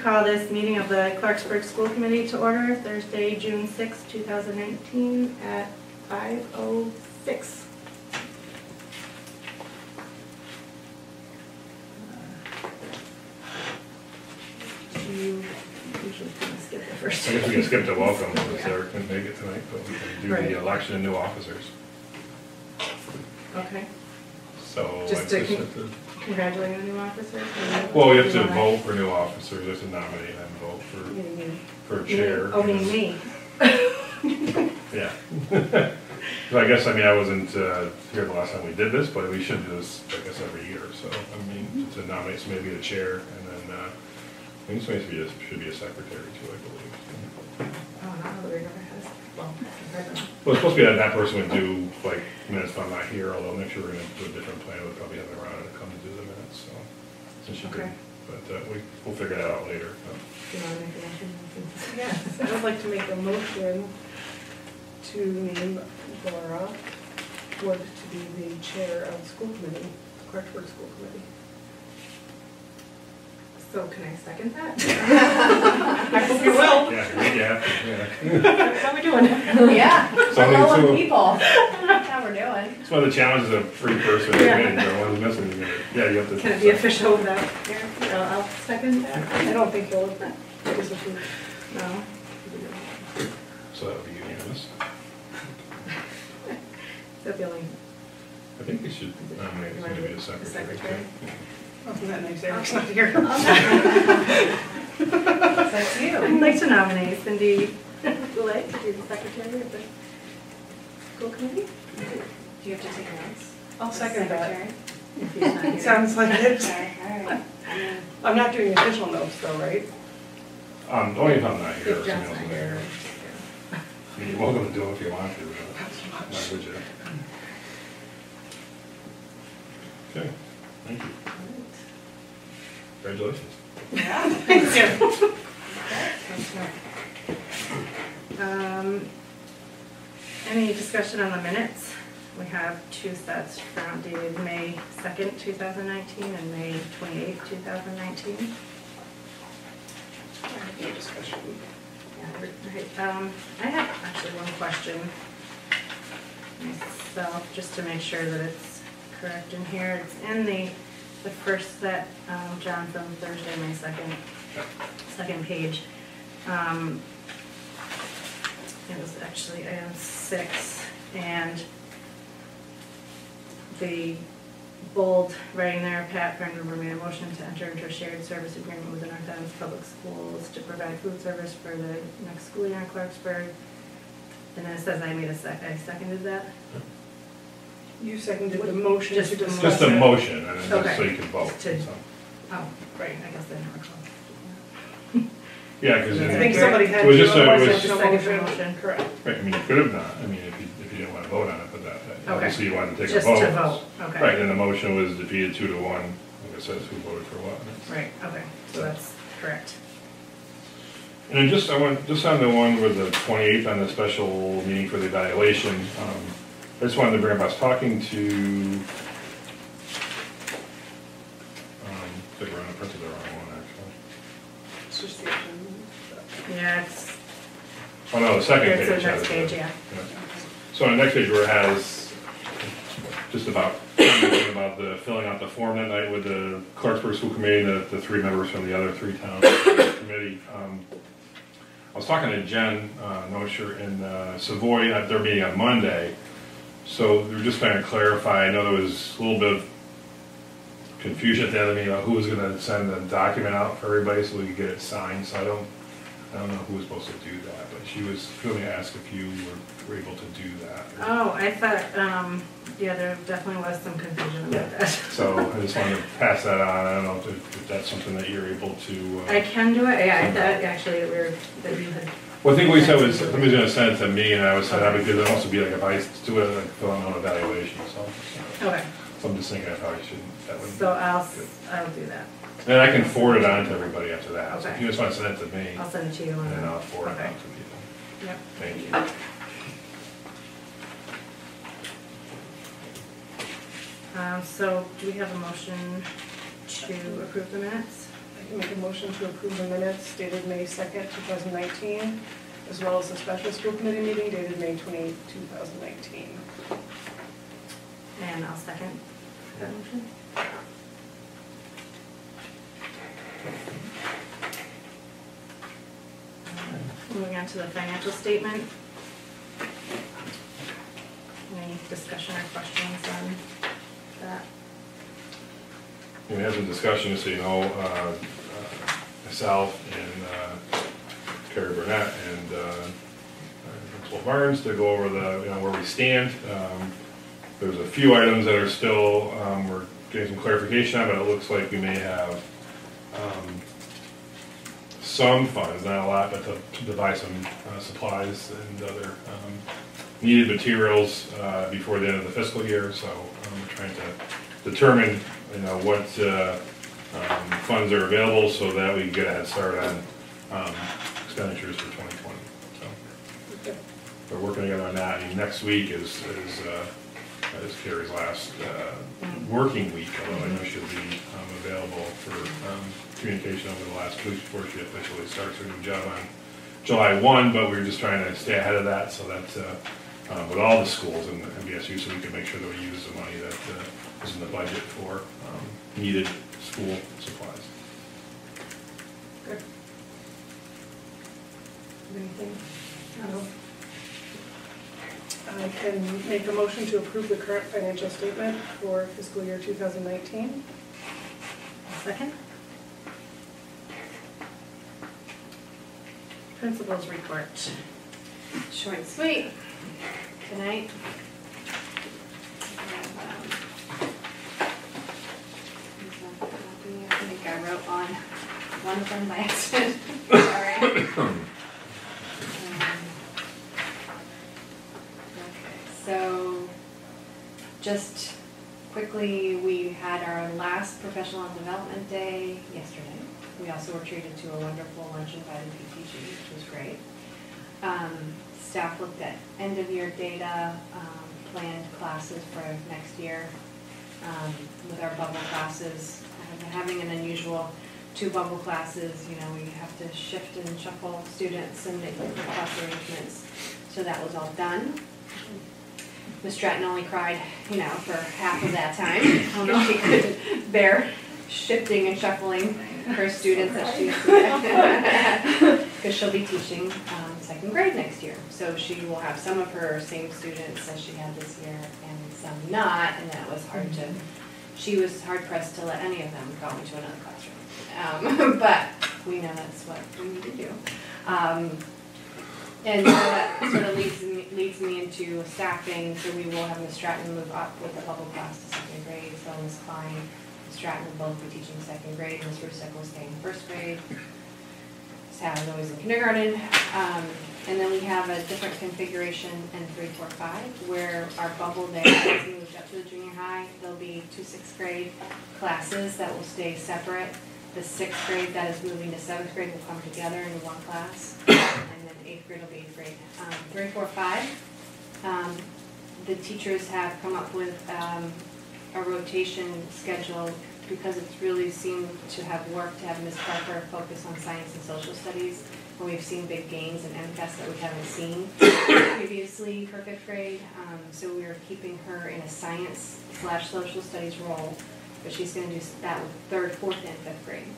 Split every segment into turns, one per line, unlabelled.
call this meeting of the Clarksburg School Committee to order Thursday, June 6, 2019 at 5:06. You usually kind of skip the first.
I guess we can skip the welcome because Sarah couldn't make it tonight, but we can do the election of new officers.
Okay.
So
just to congratulate the new officers?
Well, we have to vote for new officers, just to nominate and vote for chair.
Oh, me.
Yeah. So I guess, I wasn't here the last time we did this, but we should do this, I guess, every year. So, to nominate maybe the chair, and then I think somebody should be a secretary too, I believe.
Oh, not really never has. Well,
it's supposed to be that person would do, like, minutes if I'm not here, although next year we're going to do a different plan. We'll probably have them around to come and do the minutes, so, since you
okay.
But we'll figure that out later.
Do you want to make a motion?
Yes, I would like to make a motion to name Laura Wood to be the chair of the school committee, Clarksburg School Committee.
So can I second that?
I hope you will.
Yeah.
How are we doing?
Yeah. Hello, people. That's how we're doing.
It's one of the challenges of free person. One's missing. You have to.
Can it be official without here? I'll second that.
I don't think you'll disapprove.
No.
So that would be unanimous.
So feeling.
I think we should nominate maybe a secretary.
Wasn't that nice? Eric's not here.
That's you.
I'd like to nominate Cindy Goulet to be the secretary of the school committee.
Do you have to take notes?
I'll second that.
If he's not here.
Sounds like it.
Okay, all right.
I'm not doing official notes though, right?
Only if I'm not here.
If John's not here.
You're welcome to do it if you want to. Not would you? Okay. Thank you. Congratulations.
Yeah.
Thank you.
Any discussion on the minutes? We have two sets from dated May 2nd, 2019 and May 28th, 2019.
No discussion.
I have actually one question myself, just to make sure that it's correct in here. It's in the first set, John, from Thursday, May 2nd, second page. It was actually item 6, and the bold writing there, Pat Granberger made a motion to enter into a shared service agreement with the North Adams Public Schools to provide food service for the next school year in Clarksburg. And then it says I seconded that.
You seconded the motion
Just
to
the
discuss
Just a
it.
motion, and then
Okay.
just so you can vote.
Oh, right, I guess I never called.
Yeah, because
I think somebody had
it was
to,
just
otherwise
it
there's
was,
no
Second
motion.
motion.
Correct.
right, you could have not. If you didn't want to vote on it, but obviously you wanted to take
Just
a vote.
to vote, okay.
Right, and the motion was defeated 2-1. Like it says, who voted for what.
Right, okay, so that's correct.
And then just on the one with the 28th on the special meeting for the evaluation, I just wanted to bring up, I was talking to, I think we're on the printed the wrong one actually.
It's just the agenda.
Yeah, it's,
Oh no, the second
it's
page.
the next
has
page,
it.
yeah.
So on the next page where it has just about the filling out the form that night with the Clarksburg School Committee, the 3 members from the other 3 towns committee. I was talking to Jen Nosher in Savoy at their meeting on Monday. So we were just trying to clarify. I know there was a little bit of confusion at the end of the meeting about who was going to send the document out for everybody so we could get it signed. So I don't know who was supposed to do that, but she was going to ask if you were able to do that.
Oh, I thought, yeah, there definitely was some confusion about that.
So I just wanted to pass that on. I don't know if that's something that you're able to.
I can do it, yeah, I thought actually that you had.
Well, I think what we said was somebody's going to send it to me, and I was saying that because it'd also be like if I do it, like fill out an evaluation or something.
Okay.
So I'm just thinking I probably shouldn't. That would.
So I'll do that.
And I can forward it on to everybody after that.
Okay.
So if you just want to send it to me,
I'll send it to you.
and then I'll forward
okay.
it out to people.
Yep.
Thank you.
So do we have a motion to approve the minutes?
I can make a motion to approve the minutes dated May 2nd, 2019, as well as the special school committee meeting dated May 28th, 2019.
And I'll second that motion. Moving on to the financial statement. Any discussion or questions on that?
We had some discussion, so you know, myself and Carrie Burnett and Principal Barnes to go over the, you know, where we stand. There's a few items that are still, we're getting some clarification on, but it looks like we may have some funds, not a lot, but to buy some supplies and other needed materials before the end of the fiscal year. So we're trying to determine, you know, what funds are available so that we can get a head start on expenditures for 2020. So we're working together on that. I mean, next week is Carrie's last working week, although I know she'll be available for communication over the last 2 weeks before she officially starts her new job on July 1, but we're just trying to stay ahead of that so that with all the schools in the MBSU, so we can make sure that we use the money that is in the budget for needed school supplies.
Good. Anything? No. I can make a motion to approve the current financial statement for fiscal year 2019.
Second. Principal's report.
Short and sweet tonight. I think I wrote on one of them by accident. Sorry. Okay, so just quickly, we had our last professional development day yesterday. We also were treated to a wonderful luncheon by the PTG, which was great. Staff looked at end-of-year data, planned classes for next year. With our bubble classes, having an unusual 2 bubble classes, you know, we have to shift and shuffle students and make different class arrangements. So that was all done. Ms. Stratton only cried, you know, for half of that time. She couldn't bear shifting and shuffling her students that she's because she'll be teaching 2nd grade next year. So she will have some of her same students as she had this year and some not, and that was hard to, she was hard pressed to let any of them go into another classroom. But we know that's what we need to do. And so that sort of leads me into staffing. So we will have Ms. Stratton move up with the bubble class to 2nd grade. So Ms. Klein, Ms. Stratton will both be teaching 2nd grade. Ms. Rusick will stay in 1st grade. Sal is always in kindergarten. And then we have a different configuration in 3, 4, 5, where our bubble day has moved up to the junior high. There'll be 2 6th grade classes that will stay separate. The 6th grade that is moving to 7th grade will come together into one class. And then 8th grade will be 8th grade. 3, 4, 5, the teachers have come up with a rotation schedule because it's really seemed to have worked to have Ms. Parker focus on science and social studies. And we've seen big gains in MCAS that we haven't seen previously for 5th grade. So we are keeping her in a science/social studies role, but she's going to do that with 3rd, 4th, and 5th grade.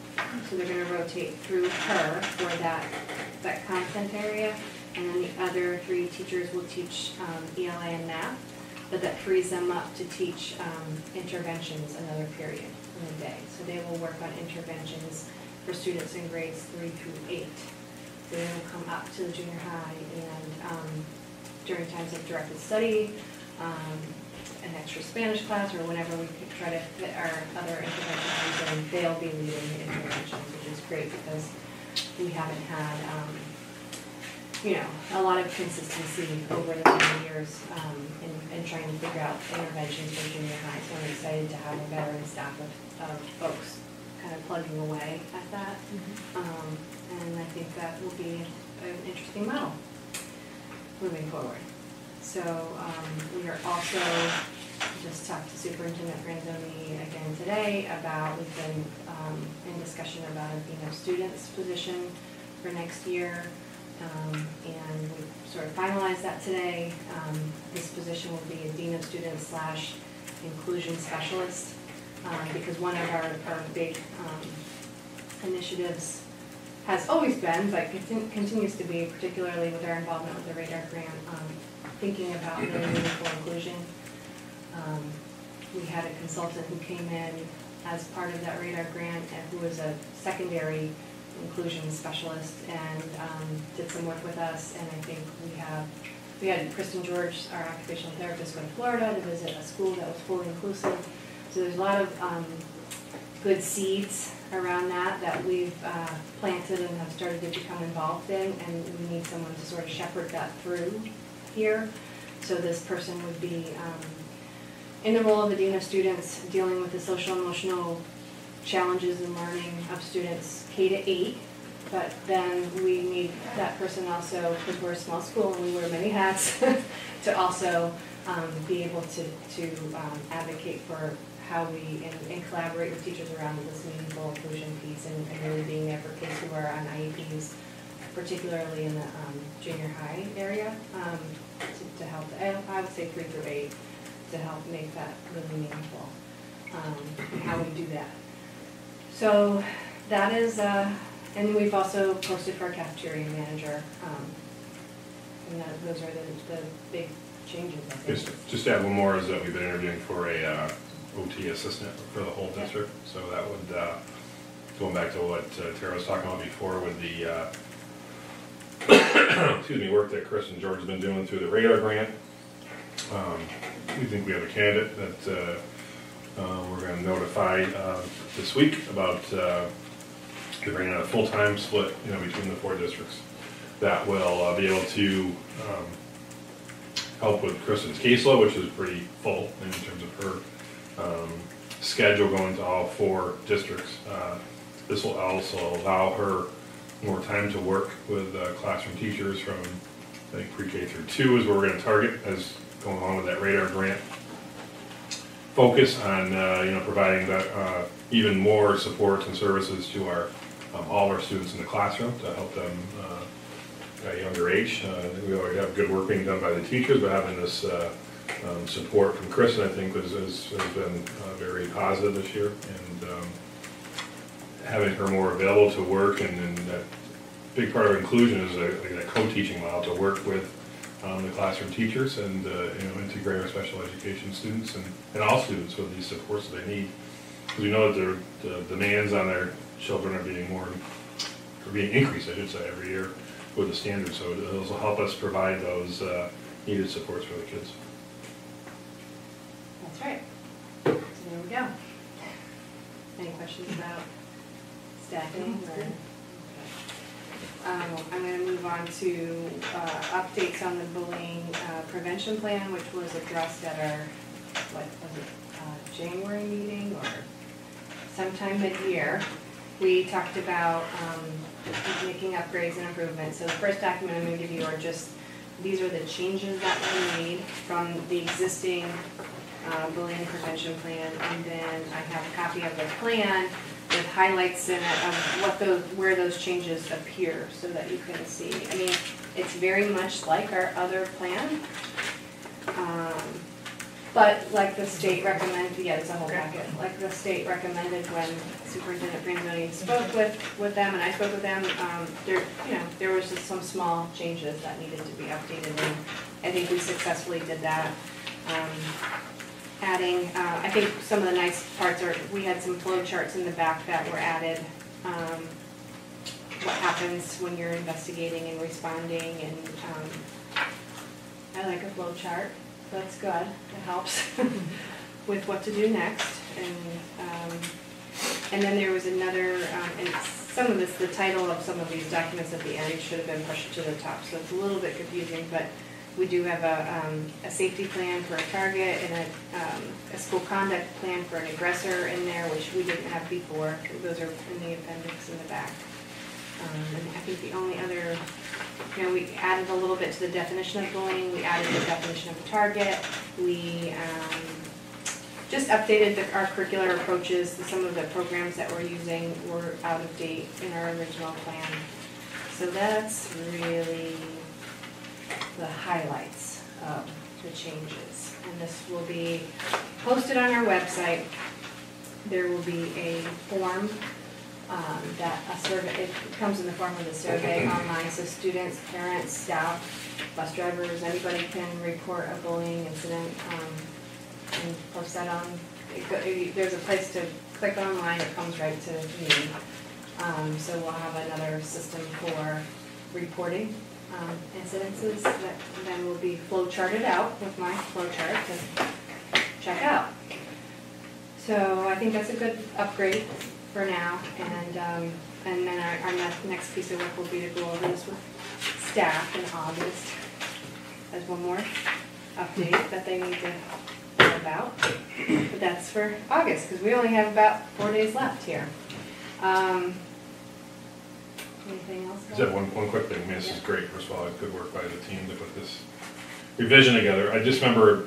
So they're going to rotate through her for that content area, and then the other 3 teachers will teach ELA and math, but that frees them up to teach interventions another period in the day. So they will work on interventions for students in grades 3 through 8. They will come up to the junior high and during times of directed study, an extra Spanish class, or whenever we could try to fit our other interventions in, they'll be leading the interventions, which is great because we haven't had, you know, a lot of consistency over the many years in trying to figure out interventions for junior high. So I'm excited to have a veteran staff of folks kind of plugging away at that. And I think that will be an interesting model moving forward. So we are also just talked to Superintendent Franzoni again today about, we've been in discussion about a dean of students position for next year. And we sort of finalized that today. This position will be a dean of students / inclusion specialist, because one of our big initiatives has always been, but continues to be, particularly with our involvement with the Radar Grant, thinking about really meaningful inclusion. We had a consultant who came in as part of that Radar Grant and who was a secondary inclusion specialist and did some work with us. And I think we had Kristen George, our occupational therapist, go to Florida to visit a school that was fully inclusive. So there's a lot of good seeds around that we've planted and have started to become involved in, and we need someone to sort of shepherd that through here. So this person would be in the role of a dean of students, dealing with the social and emotional challenges and learning of students K-8, but then we need that person also, because we're a small school and we wear many hats, to also be able to advocate for how we and collaborate with teachers around this meaningful inclusion piece and really being there for kids who are on IEPs, particularly in the junior high area, to help, I would say 3 through 8, to help make that really meaningful, and how we do that. So that is, and we've also posted for a cafeteria manager, and those are the big changes, I think.
Just to add one more is that we've been interviewing for a OT assistant for the whole district. So that would, going back to what Tara was talking about before with the excuse me, work that Chris and George have been doing through the Radar Grant. We think we have a candidate that we're going to notify this week about bringing out a full-time split, between the 4 districts that will be able to help with Kristen's caseload, which is pretty full in terms of her schedule going to all 4 districts. This will also allow her more time to work with classroom teachers from, I think, pre-K through 2 is where we're going to target as going along with that Radar Grant. Focus on providing that even more supports and services to our all our students in the classroom to help them at a younger age. We already have good work being done by the teachers, but having this support from Kristen, I think, has been very positive this year, and having her more available to work, and that big part of inclusion is a co-teaching model to work with the classroom teachers and integrate our special education students and all students with these supports that they need. Because we know that the demands on their children are being increased, I should say, every year with the standards. So it will help us provide those needed supports for the kids.
That's right. So there we go. Any questions about staffing? Or? I'm going to move on to updates on the bullying prevention plan, which was addressed at our, what was it, January meeting or sometime mid-year. We talked about making upgrades and improvements. So the first document I'm going to give you are just, these are the changes that were made from the existing bullying prevention plan, and then I have a copy of the plan with highlights in it of where those changes appear, so that you can see. I mean, it's very much like our other plan, but like the state recommended. Yeah, it's a whole packet. Like the state recommended when Superintendent Branzoni spoke with them, and I spoke with them. There was just some small changes that needed to be updated, and I think we successfully did that. Adding, I think some of the nice parts are, we had some flow charts in the back that were added. What happens when you're investigating and responding, and I like a flow chart. That's good. It helps with what to do next. And then there was another, and some of this, the title of some of these documents at the end should have been pushed to the top, so it's a little bit confusing, but we do have a safety plan for a target and a school conduct plan for an aggressor in there, which we didn't have before. Those are in the appendix in the back. And I think the only other, we added a little bit to the definition of bullying. We added the definition of a target. We just updated our curricular approaches. Some of the programs that we're using were out of date in our original plan. So that's really the highlights of the changes. And this will be posted on our website. There will be a form it comes in the form of the survey online, so students, parents, staff, bus drivers, anybody can report a bullying incident and post that on. There's a place to click online, it comes right to me. So we'll have another system for reporting incidences that then will be flow charted out with my flow chart to check out. So I think that's a good upgrade for now, and then our next piece of work will be to go over this with staff in August as one more update that they need to know about. But that's for August, because we only have about 4 days left here. Anything else?
I said one quick thing. I mean, this is great. First of all, good work by the team to put this revision together. I just remember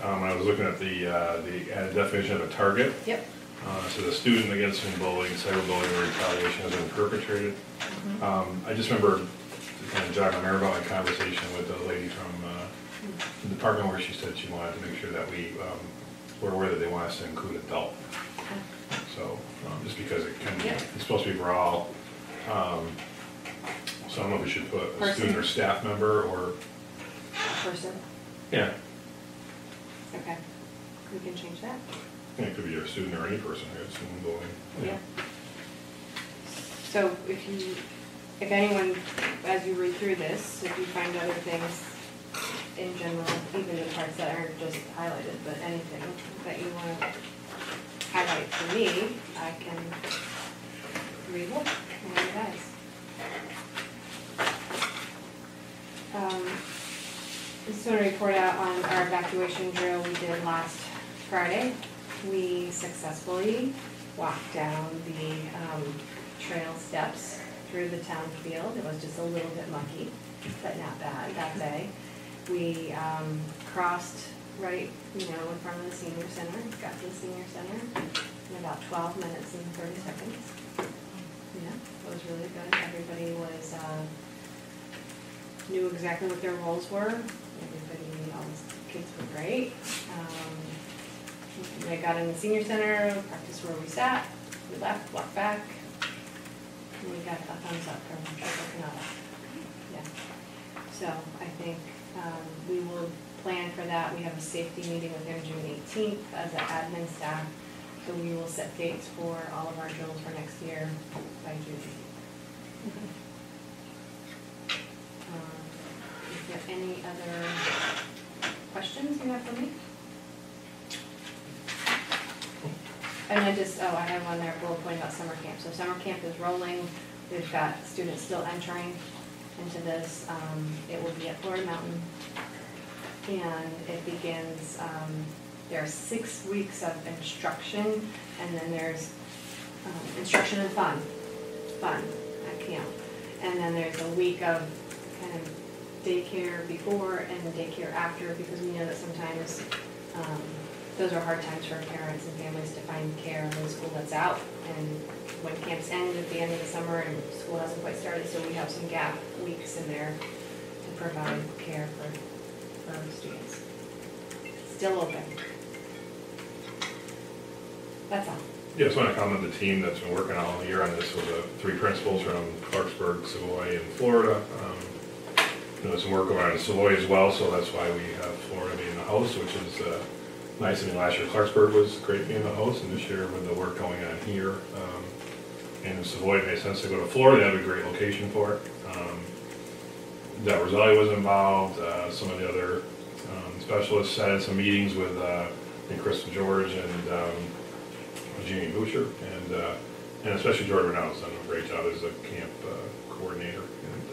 when I was looking at the added definition of a target.
Yep.
So the student against whom bullying, cyberbullying, or retaliation has been perpetrated. I just remember kind of jogging my memory about my conversation with a lady from the department where she said she wanted to make sure that we were aware that they want us to include adult. So just because it can, it's supposed to be for all. So I don't know if we should put a student or staff member or
person.
Yeah.
Okay. We can change that.
Yeah, it could be a student or any person who has been bullying.
Yeah. So if anyone, as you read through this, if you find other things in general, even the parts that aren't just highlighted, but anything that you want to highlight for me, I can relook and revise. Just want to report out on our evacuation drill we did last Friday. We successfully walked down the trail steps through the town field. It was just a little bit mucky, but not bad that day. We crossed right, in front of the senior center, got to the senior center in about 12 minutes and 30 seconds. Yeah, it was really good. Everybody knew exactly what their roles were. Everybody, all the kids were great. I got in the senior center, practiced where we sat, we left, walked back, and we got a thumbs up from Triple Canada. Yeah. So I think we will plan for that. We have a safety meeting with them June 18th as an admin staff. So we will set dates for all of our drills for next year by June 18th. Is there any other questions you have for me? And I have on there a bullet point about summer camp. So summer camp is rolling. We've got students still entering into this. It will be at Florida Mountain. And it begins, there are 6 weeks of instruction, and then there's instruction and fun at camp. And then there's a week of kind of daycare before and daycare after, because we know that sometimes those are hard times for parents and families to find care when school lets out, and when camps end at the end of the summer and school hasn't quite started, so we have some gap weeks in there to provide care for students. Still open. That's all.
Yeah, I just want to compliment the team that's been working all year on this with the 3 principals from Clarksburg, Savoy, and Florida. Some work going on in Savoy as well, so that's why we have Florida being the host, which is nice. I mean, last year Clarksburg was great being the host, and this year with the work going on here, and in Savoy it made sense to go to Florida. They have a great location for it. Del Roselli was involved. Some of the other specialists had some meetings with Kristen George and Jeannie Boucher, and especially George Reynolds done a great job as a camp coordinator, and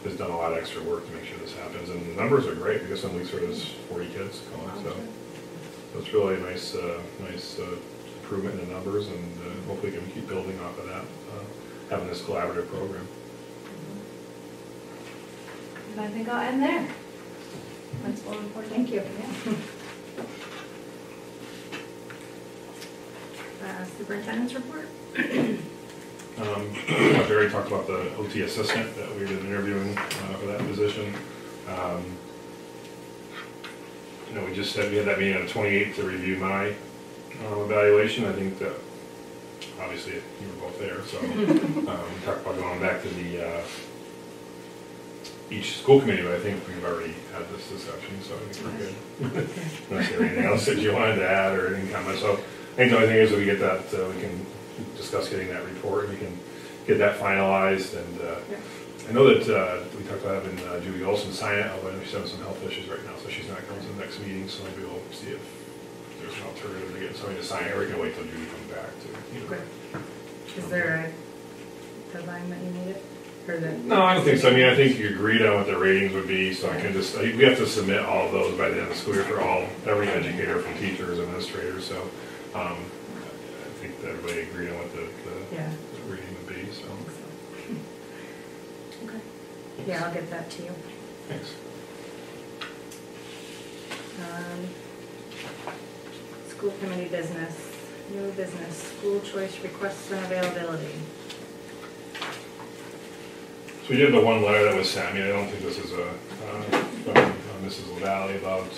has done a lot of extra work to make sure this happens. And the numbers are great, because some weeks there's 40 kids going, so it's really a nice improvement in the numbers, and hopefully we can keep building off of that, having this collaborative program.
And I think I'll end there. Principal report. Thank you.
Superintendent's report?
Barry talked about the OT assistant that we've been interviewing for that position. We just said we had that meeting on the 28th to review my evaluation. I think that obviously you were both there, so we talked about going back to the each school committee, but I think we've already had this discussion, so I think we're good. Unless there anything else that you wanted to add or any comments. So I think the only thing is that we get that, we can discuss getting that report, and we can get that finalized. And I know that we talked about having Judy Olson sign it, although she's having some health issues right now, so she's not coming to the next meeting, so maybe we'll see if there's an alternative to getting somebody to sign it, or we can wait till Judy comes back to.
Okay. Is there a deadline that you need it? Or that?
No, I don't think so. I mean, I think you agreed on what the ratings would be, so I can just, we have to submit all of those by the end of the school year for every educator, from teachers, administrators, so I think that everybody agreed on what the rating would be, so.
Okay. Yeah, I'll get that to you.
Thanks.
School committee business, new business, school choice requests and availability.
So we did the one letter that was sent. I mean, I don't think this is from Mrs. LaValle about,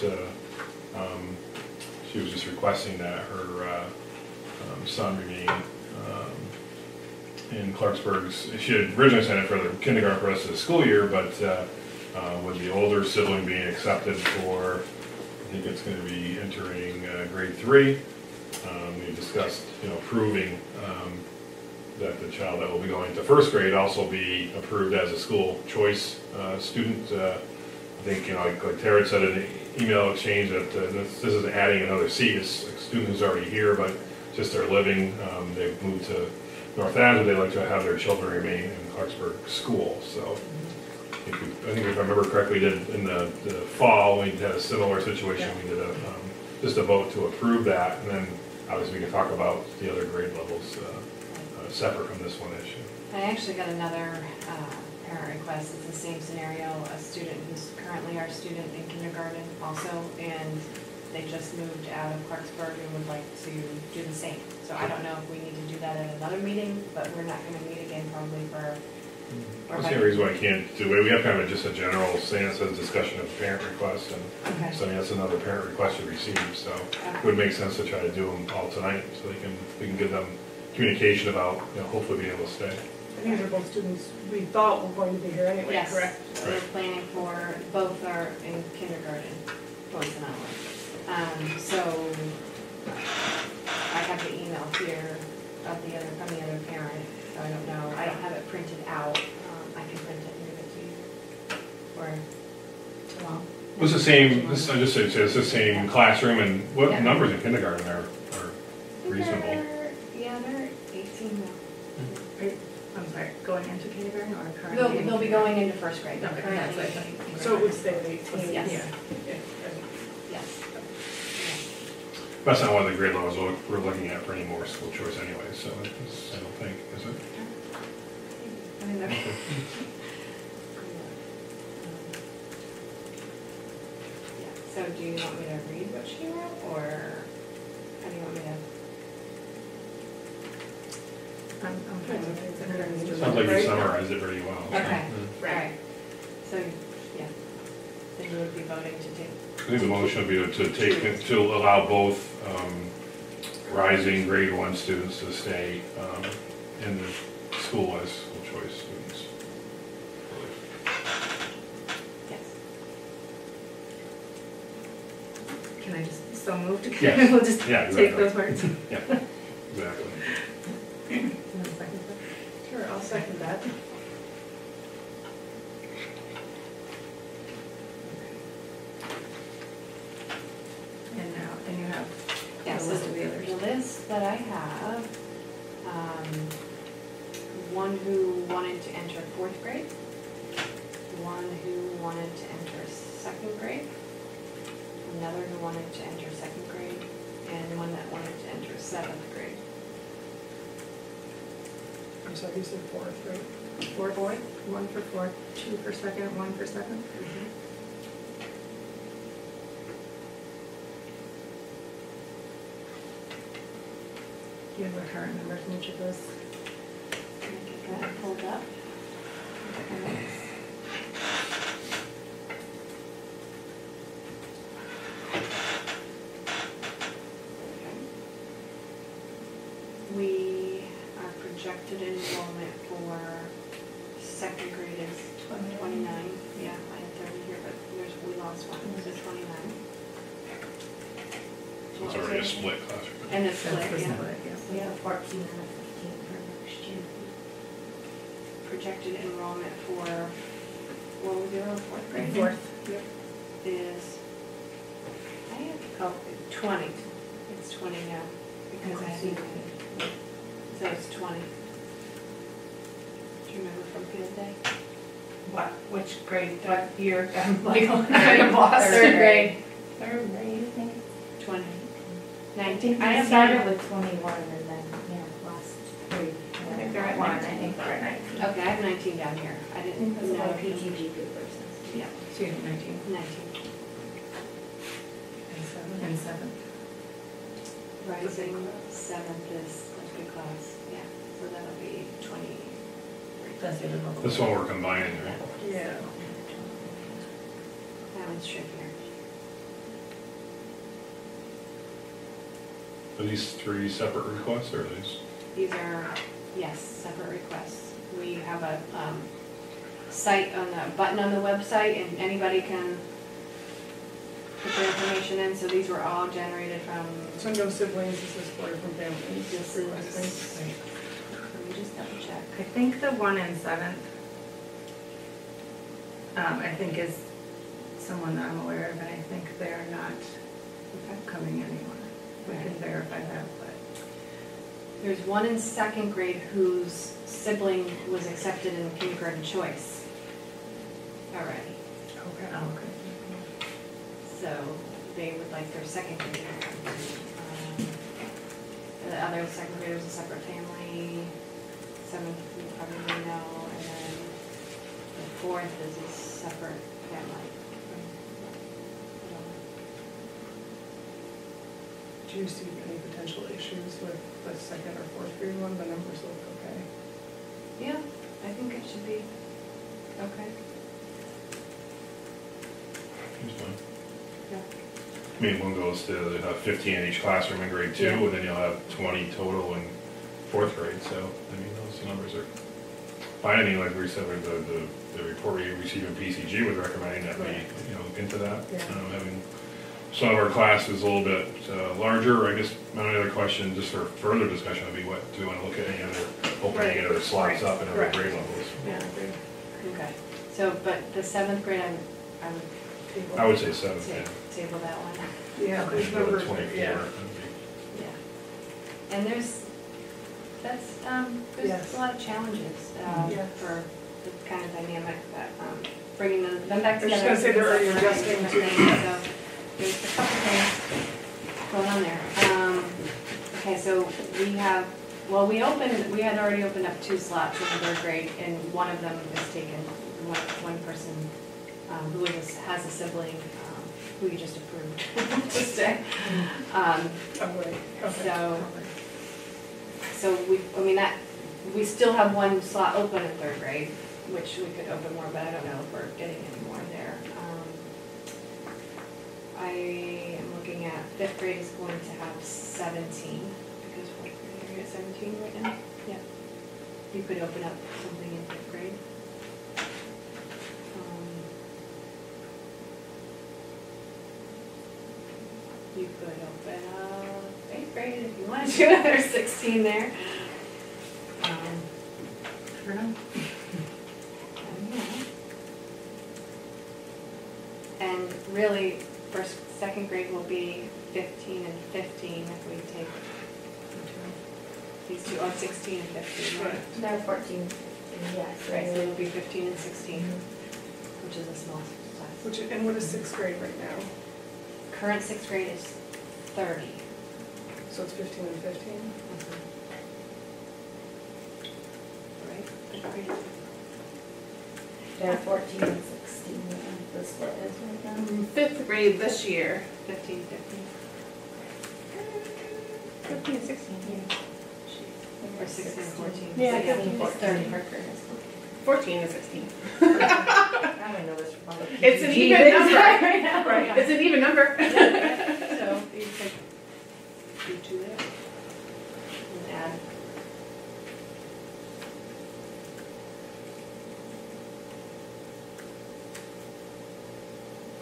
she was just requesting that her son remain in Clarksburg's. She had originally sent it for the kindergarten for the rest of the school year, but with the older sibling being accepted for, I think it's going to be entering grade 3, we discussed, approving that the child that will be going to first grade also be approved as a school choice student. I think, like Tara said in the email exchange, that this isn't adding another seat. It's a student who's already here, but just they're living. They've moved to North Adams. They like to have their children remain in Clarksburg School. So I think if I remember correctly, we did in the fall, we had a similar situation. We did just a vote to approve that, and then obviously we can talk about the other grade levels separate from this one issue.
I actually got another parent request. It's the same scenario, a student who's currently our student in kindergarten also, and they just moved out of Clarksburg and would like to do the same. So I don't know if we need to do that at another meeting, but we're not going to meet again probably for...
That's the reason why I can't do it. We have kind of just a general stance as discussion of parent requests, and so I mean, that's another parent request we received. So it would make sense to try to do them all tonight, so we can give them communication about, hopefully being able to stay.
And these are both students we thought were going to be here anyway,
yes,
correct?
So we're planning for, both are in kindergarten, boys and Iowa. So I have the email here of from the other parent, so I don't know, I don't have it printed out. I can print it and give it to you. Or, well.
It's the same, I just say it's the same classroom, and what numbers in kindergarten are reasonable?
They're 18 now.
I'm sorry, going into kindergarten or currently?
They'll be going into first grade.
Okay, that's what I thought.
So it would stay at 18?
Yes.
Yeah.
Yes.
That's not one of the grade levels we're looking at for any more school choice anyway, so I don't think, is it?
I mean, they're... So do you want me to read what she wrote, or how do you want me to?
I'm fine with it.
Sounds like you summarized it very well.
Okay,
So,
right. So, yeah, then you would be voting to take.
I think the motion would be to allow both rising grade 1 students to stay in the school as school choice students.
Yes.
Can I just so moved?
Yes.
We'll just
Yeah,
take
exactly.
those words.
Yeah, exactly.
Sure, I'll second that.
And you have
Yes,
the list of the others.
The list that I have, one who wanted to enter 4th grade, one who wanted to enter 2nd grade, another who wanted to enter 2nd grade, and one that wanted to enter 7th grade.
I'm sorry, you said 4th, right?
4th, 1 for 4th, 2 for 2nd, 1 for 2nd. You have the current numbers in each of those.
Can I get that pulled up? We, our projected enrollment for second grade is 29. Yeah, I had 30 here, but we lost one, so 29.
So it's already a split classroom.
And it's
That's
split,
the
yeah.
split, yeah.
We have 14 and a 15 for next year.
Projected enrollment for, what were we doing, fourth grade?
Fourth.
Yep.
Is, I have, oh, 20. It's 20 now, because I see, so it's 20. Do you remember from field day?
What, which grade, what year? I'm like, I'm lost.
Third grade.
Third grade, I think.
20.
I
19.
think
I
I
have
started with 21 and then, last grade.
I think they're at
one,
19.
I think they're at 19.
Okay, I have 19 down here. I didn't
That's
know.
my PTG papers.
Yeah,
So you have 19
19.
and 7.
Rising 7th is a good class, yeah, so that'll be 20.
That's the other bubble.
This one we're combining, right?
Yeah.
That one's trickier.
Are these 3 separate requests, or are these?
These are, yes, separate requests. We have a site on the button on the website, and anybody can put their information in, so these were all generated from,
So no siblings, this is for from families.
this is, let me just double check.
I think the 1 and 7th, I think is someone that I'm aware of, and I think they're not coming anymore. We can verify that, but.
There's one in second grade whose sibling was accepted in kindergarten choice already.
Okay.
Oh, okay.
So they would like their second grade. The other second grader is a separate family. 7th you probably know, and then the 4th is a separate family.
Do you see any potential issues with the second or fourth grade one? The numbers look okay.
Yeah, I think it should be okay.
Here's one.
Yeah.
I mean, one goes to 15 in each classroom in grade 2,
Yeah.
and then you'll have 20 total in 4th grade, so, I mean, those numbers are fine. I mean, like we said, the report we received in PCG was recommending that we, look into that.
Yeah.
Having some of our classes a little bit larger. I guess my only other question, just for further discussion, would be what, do we want to look at any other, opening any other slots up in other
Right.
grade levels?
Yeah, I agree.
Okay. So, but the 7th grade, I would
I would say 7, yeah.
table that one.
Yeah,
Maybe
there's
go to
numbers,
24.
yeah.
That'd be-
Yeah. And there's
Yes.
a lot of challenges
Yes.
for the kind of dynamic that, bringing them back
I was just
together.
gonna say they're already
So
adjusting to-
there's a couple things going on there. Okay, so we have, we had already opened up 2 slots in the 3rd grade, and one of them is taken, one person who has a sibling who you just approved to stay.
Oh, right. Okay.
So we still have 1 slot open in 3rd grade, which we could open more, but I don't know if we're getting any more there. I am looking at 5th grade is going to have 17, because 4th grade, you're at 17 right now? Yeah. You could open up something in 5th grade. You could open up 8th grade if you wanted to, there's 16 there.
For now.
And really, second grade will be 15 and 15 if we take these 2, 16 and 15, right?
They're 14, yes.
Right, so it'll be 15 and 16, which is a small class.
And what is 6th grade right now?
Current 6th grade is 30.
So it's 15 and 15?
Right? 5th grade is
They're 14 and 16, and the split is right now.
5th grade this year.
15, 15.
15 and 16, yeah.
16 and 14.
Yeah,
So,
15,
14 for grade school.
14 and 16.
I don't know this from the
It's an
PG
even number.
right now.
Right, it's an even number.
So you could do 2 there. And add.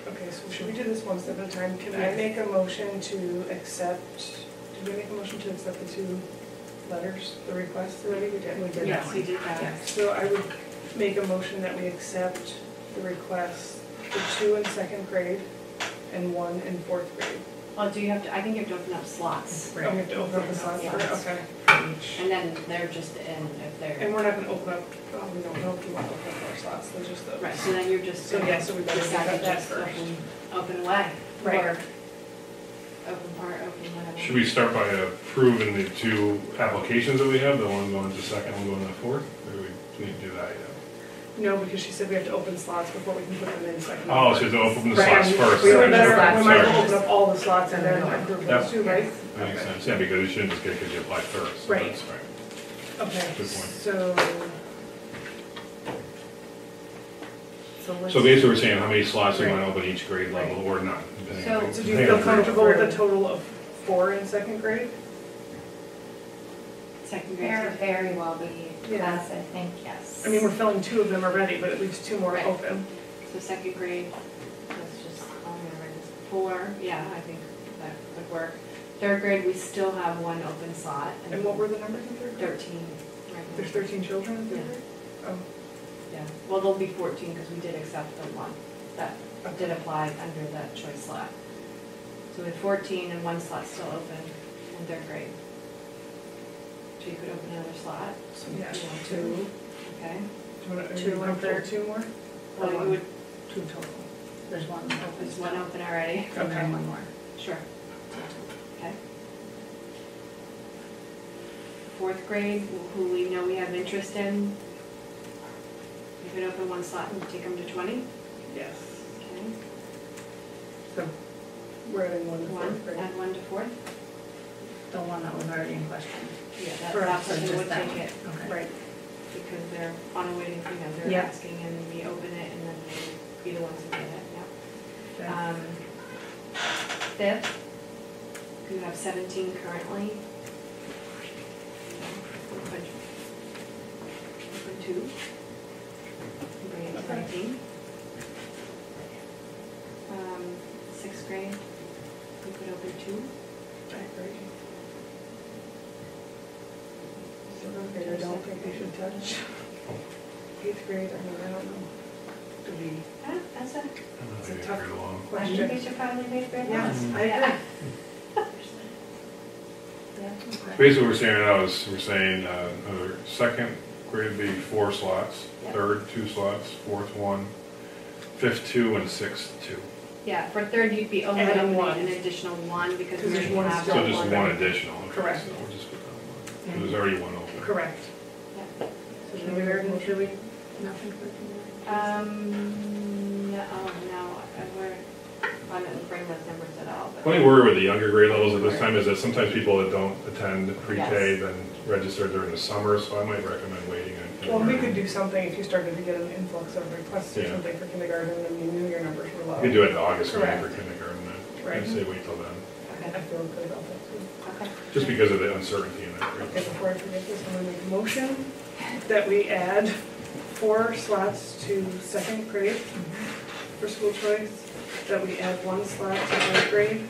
Okay, so should we do this one step at a time? Can I make a motion to accept, did we make a motion to accept the 2 letters, the requests already? We did.
We did.
Yes, you did that.
Yes.
So I would make a motion that we accept the requests for 2 in 2nd grade and 1 in 4th grade.
Well, do you have to, I think you have to open up slots.
Oh, we have to open up the slots for,
Yes.
okay.
And then they're just in if they're.
And we're not gonna open up, we don't know if we want to open up our slots, they're just those.
Right, so then you're just.
So, yeah, so we better
decide
get
to
that
just
first.
Open away.
Right.
Or open part, open whatever.
Should we start by approving the 2 applications that we have, the one going to 2nd, one going to 4th? Or do we need to do that yet?
No, because she said we have to open slots before we can put them in second.
Oh, so you have to open the
Right.
slots first.
We
then.
better, we might as well
Sorry.
open up all the slots and then approve
Yep.
those 2, right?
That makes sense, yeah, because you shouldn't just get it because you applied first. So
Right.
that's right.
Okay,
Good point.
so.
So basically, we're saying how many slots we
Right.
want to open each grade level or not. depending on-
So do you
depending
feel
on grade.
comfortable with a total of 4 in 2nd grade?
Second grade.
Very, very well be
Yeah.
class, I think, yes.
I mean, we're filling 2 of them already, but at least 2 more
Right.
open.
So 2nd grade, let's just, I'm gonna write this 4, yeah, I think that would work. 3rd grade, we still have 1 open slot.
And what were the numbers in 3rd grade?
13. right now.
There's 13 children in 3rd
Yeah.
grade? Oh,
Yeah, well, there'll be 14 because we did accept the 1 that did apply under that choice slot. So we had 14 and 1 slot still open in 3rd grade. So you could open another slot,
so yeah,
you know,
2.
okay?
Do you want to,
2 and
comfortable
3rd.
with 2 more?
Well, you
one?
would,
2 total. There's 1 open.
there's 1 open already.
And then 1 more.
Sure. Okay. 4th grade, who we know we have interest in, you could open 1 slot and take them to 20.
Yes.
Okay.
So we're adding 1 to 4th
1,
grade.
add 1 to 4th.
The one that was already in question.
Yeah,
Correct.
that's
So
what
just
would
that
take
one.
it.
Okay.
Right.
Because they're on a waiting, they're
Yep.
asking and we open it and then we'll be the ones who get it,
Okay.
yeah. 5th, you have 17 currently. Open 2. Bring it to
Okay.
19. 6th grade, you could open 2.
I agree. 7th grade, I don't think we should touch. 8th grade, I mean, I don't know. Do we?
That's a,
I don't
It's a
think
tough
very long.
I think
question.
we should probably make grade
Yes,
one.
I agree.
Yeah.
Basically, what we're saying now is, we're saying, another 2nd grade would be 4 slots,
Yep.
3rd, 2 slots, 4th, 1, 5th, 2, and 6th, 2.
Yeah, for 3rd, you'd be only
Adding
opening
one.
an additional 1 because we
Because there's
already
one
have
still.
So
that
just
one.
one additional. Okay,
Correct.
So we'll just put that one. So there's already 1 open.
Correct.
Yeah.
So
Should we
we
already,
motion?
should we, nothing for
No, oh, no, I didn't bring those numbers at all, but.
The only worry with the younger grade levels at this time is that sometimes people that don't attend pre-K
Yes.
then register during the summer, so I might recommend waiting.
Well, we could do something if you started to get an influx of requests or
Yeah.
something for kindergarten and you knew your numbers were low.
We could do it in August maybe
Correct.
for kindergarten, then.
Right.
I'd say wait till then,
I
Okay,
feel good about that too.
okay.
just because of the uncertainty in that grade.
Okay, before I forget this, I'm gonna make a motion that we add 4 slots to 2nd grade for school choice, that we add 1 slot to 3rd grade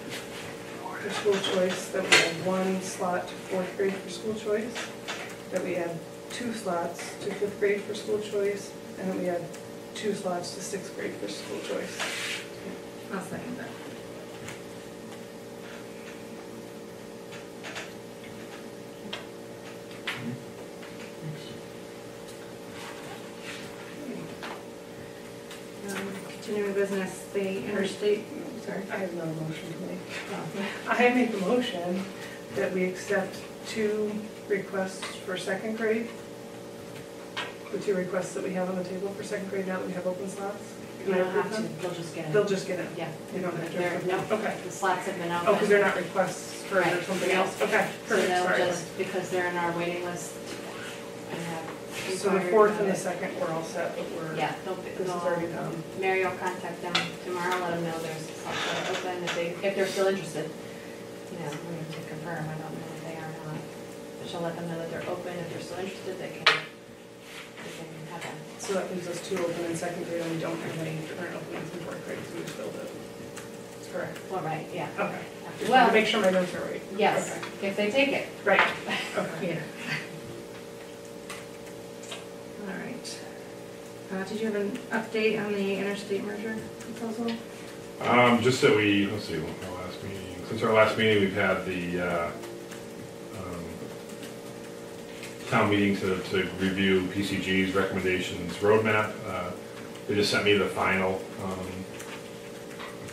for school choice, that we add 1 slot to 4th grade for school choice, that we add 2 slots to 5th grade for school choice, and that we add 2 slots to 6th grade for school choice.
I'll second that. Continuing business, the interstate, sorry.
I have no motion to make.
Oh,
I make a motion that we accept 2 requests for 2nd grade. The 2 requests that we have on the table for 2nd grade now that we have open slots. Can I
don't have
approve
to,
them?
they'll just get
They'll
it.
just get it.
Yeah.
You don't have to.
They're,
approve
no,
them? Okay.
the slots have been open.
Oh, because they're not requests for
Right.
something
Yeah.
else? Okay,
So
perfect,
they'll
sorry.
just, because they're in our waiting list and have.
So the
inquired
4th
about
and the
it.
2nd, we're all set, but we're,
Yeah,
this is already done.
Mary will contact them tomorrow, let them know there's slots that are open, if they're still interested. You know, we need to confirm, I don't know if they are or not. But she'll let them know that they're open, if they're still interested, they can have them.
So that leaves us 2 open in 2nd grade, and we don't have any current openings in 4th grade, so we just filled it. That's correct.
Well, right, yeah.
Okay. Just
Well,
want to make sure my notes are right.
yes,
Okay.
if they take it.
Right. Okay.
Yeah. All right. Did you have an update on the interstate merger proposal?
Just that let's see, our last meeting, since our last meeting, we've had the town meeting to review PCG's recommendations roadmap. They just sent me the final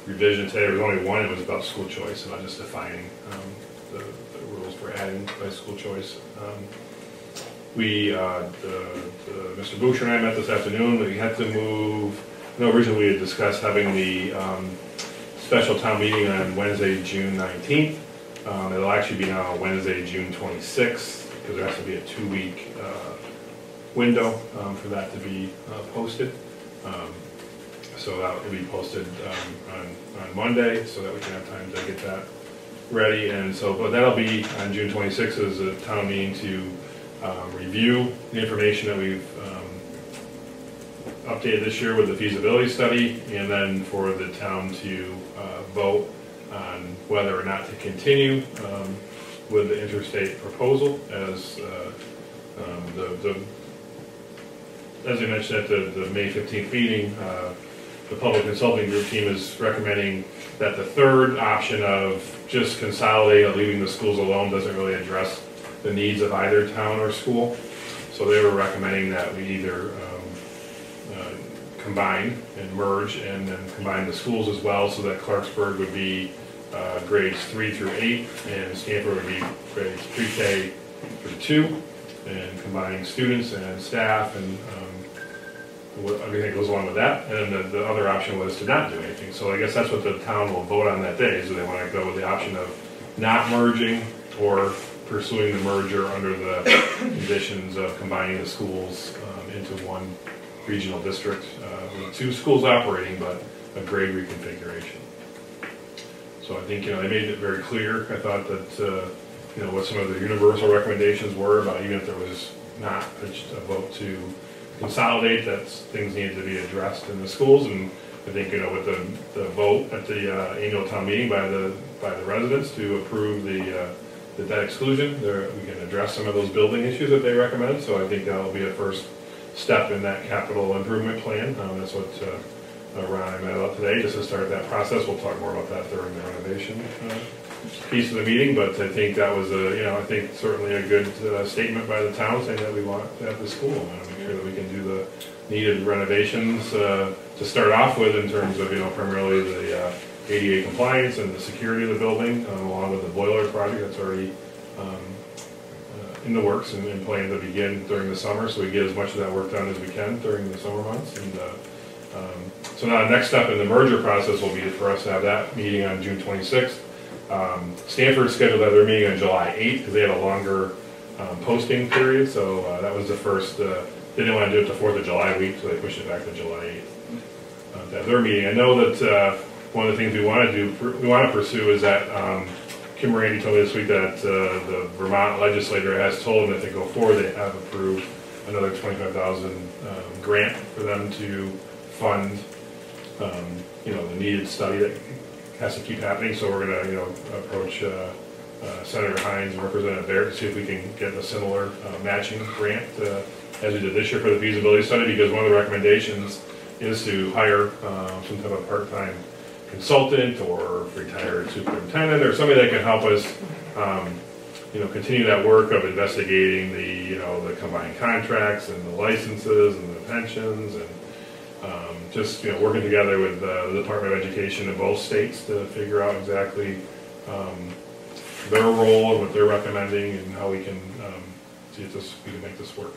revision today. There was only one, it was about school choice, about just defining the rules for adding by school choice. Mr. Boucher and I met this afternoon. We had to move, originally we had discussed having the special town meeting on Wednesday, June 19th. It'll actually be now Wednesday, June 26th, because there has to be a 2-week window for that to be posted. So that will be posted on Monday, so that we can have time to get that ready. And so, but that'll be on June 26th as a town meeting to review the information that we've updated this year with the feasibility study, and then for the town to vote on whether or not to continue with the interstate proposal as as I mentioned at the May 15th meeting. The public consulting group team is recommending that the third option of just consolidating or leaving the schools alone doesn't really address the needs of either town or school. So they were recommending that we either combine and merge and then combine the schools as well, so that Clarksburg would be grades 3 through 8 and Stanford would be grades pre-K through 2, and combining students and staff and everything that goes along with that. And then the other option was to not do anything. So I guess that's what the town will vote on that day, is do they want to go with the option of not merging or pursuing the merger under the conditions of combining the schools into one regional district with 2 schools operating, but a grade reconfiguration. So I think, they made it very clear. I thought that, what some of the universal recommendations were about, even if there was not a vote to consolidate, that things needed to be addressed in the schools. And I think, with the vote at the annual town meeting by the residents to approve the debt exclusion, we can address some of those building issues that they recommended. So I think that'll be a first step in that capital improvement plan. That's what Ron and I met about today, just to start that process. We'll talk more about that during the renovation piece of the meeting, but I think that was I think certainly a good statement by the town saying that we want to have the school. And make sure that we can do the needed renovations to start off with, in terms of primarily the ADA compliance and the security of the building, along with the boiler project that's already in the works and planned to begin during the summer. So we get as much of that work done as we can during the summer months. And so now the next step in the merger process will be for us to have that meeting on June 26th. Stanford scheduled that their meeting on July 8th because they had a longer posting period. So that was the first. They didn't want to do it the 4th of July week, so they pushed it back to July 8th to have their meeting. I know that one of the things we want to pursue is that Kim Randy told me this week that the Vermont legislature has told them that if they go forward, they have approved another $25,000 grant for them to fund the needed study that has to keep happening. So we're going to approach Senator Hines and Representative Baird to see if we can get a similar matching grant as we did this year for the feasibility study, because one of the recommendations is to hire some type of part-time consultant or retired superintendent or somebody that can help us continue that work of investigating the combined contracts and the licenses and the pensions, and just working together with the Department of Education in both states to figure out exactly their role and what they're recommending and how we can see if we can make this work.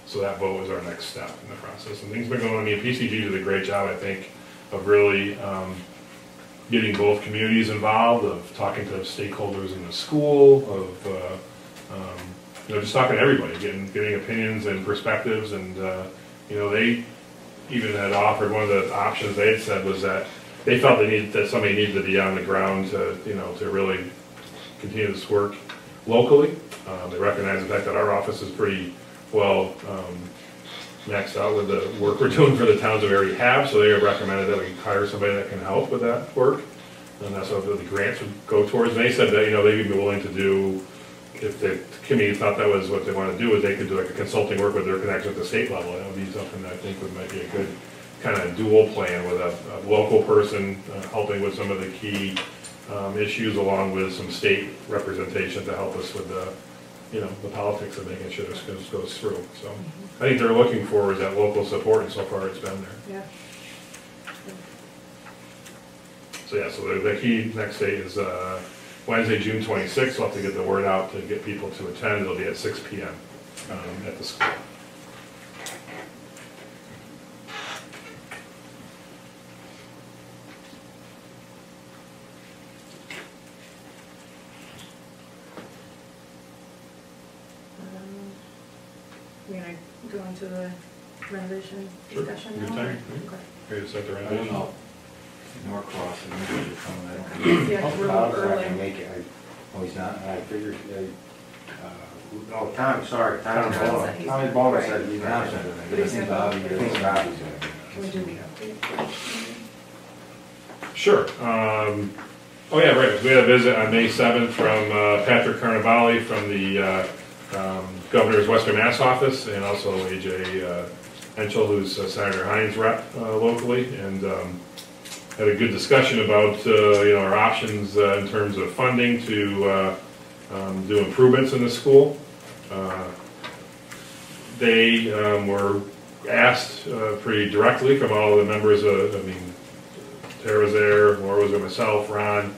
So that vote was our next step in the process. And things have been going on. I mean, PCG did a great job, I think, of really getting both communities involved, of talking to stakeholders in the school, of just talking to everybody, getting opinions and perspectives. And they even had offered, one of the options they had said was that they felt that somebody needed to be on the ground to really continue this work locally. They recognize the fact that our office is pretty well maxed out with the work we're doing for the towns that we already have, so they have recommended that we hire somebody that can help with that work, and that's what the grants would go towards. And they said that they'd be willing to do, if the committee thought that was what they want to do, is they could do like a consulting work with their connection at the state level. That would be something that I think might be a good kind of dual plan with a local person helping with some of the key issues, along with some state representation to help us with the politics of making sure this goes through. So I think they're looking for is that local support, and so far it's been there.
Yeah.
So yeah, so the key next date is Wednesday, June 26th. We'll have to get the word out to get people to attend. It'll be at 6 p.m. At the school.
We're gonna go into the renovation
Sure.
discussion
Your
now?
time.
Okay.
Ready to set the
I don't
renovation?
know. Norcross and usually come
Yeah,
that.
we're
I
early.
can make it, he's not, I figured, Tom, sorry, Tommy
Tom
Bonus.
said he's
Tommy
not.
Bonus
Right.
said he's not. I
But he's
think
not.
Bobby, I think Bobby's
Can we do the update?
Sure. Oh yeah, right. We had a visit on May 7th from Patrick Carnavale from the Governor's Western Mass office, and also AJ Henschel, who's Senator Hines' rep locally, and had a good discussion about our options in terms of funding to do improvements in the school. They were asked pretty directly from all the members Tara was there, Laura was there, myself, Ron,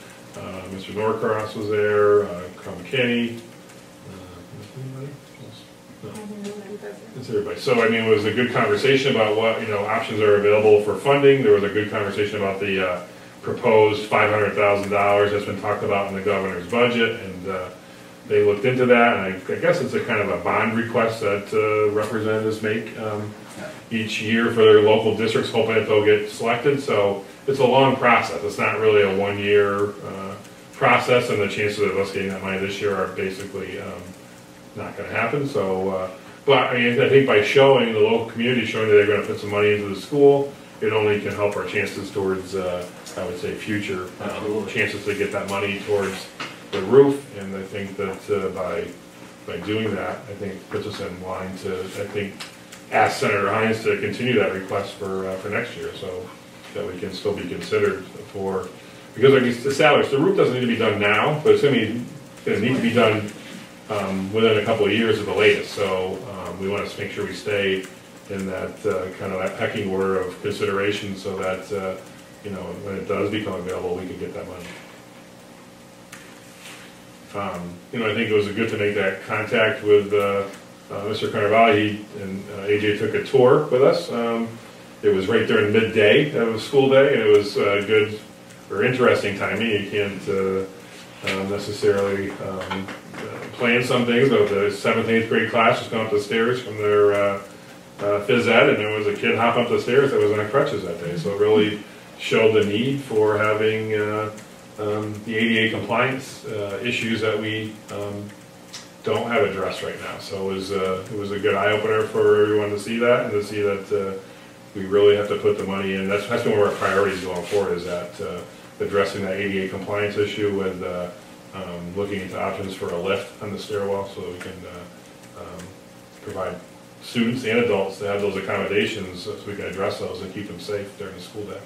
Mr. Norcross was there, Carl McKinney. It's everybody. So it was a good conversation about what options are available for funding. There was a good conversation about the proposed $500,000 that's been talked about in the governor's budget, and they looked into that. And I guess it's a kind of a bond request that representatives make each year for their local districts, hoping that they'll get selected. So it's a long process. It's not really a one-year process, and the chances of us getting that money this year are basically not going to happen. So, but I think by showing the local community, showing that they're going to put some money into the school, it only can help our chances towards, I would say, future chances to get that money towards the roof. And I think that by doing that, I think puts us in line to, ask Senator Hines to continue that request for next year, so that we can still be considered for, because the salaries, the roof doesn't need to be done now, but it's going to need to be done within a couple of years at the latest. So we want to make sure we stay in that kind of that pecking order of consideration, so that when it does become available, we can get that money. I think it was good to make that contact with Mr. Carnavale. And AJ took a tour with us. It was right during midday of school day, and it was good or interesting timing. You can't necessarily plan some things, but the 7th and 8th grade class was going up the stairs from their phys ed, and there was a kid hop up the stairs that was on crutches that day. So it really showed the need for having the ADA compliance issues that we don't have addressed right now. So it was a good eye opener for everyone to see that, and to see that we really have to put the money in. That's been one of our priorities going forward, is that addressing that ADA compliance issue with looking into options for a lift on the stairwell, so that we can provide students and adults to have those accommodations, so we can address those and keep them safe during the school day.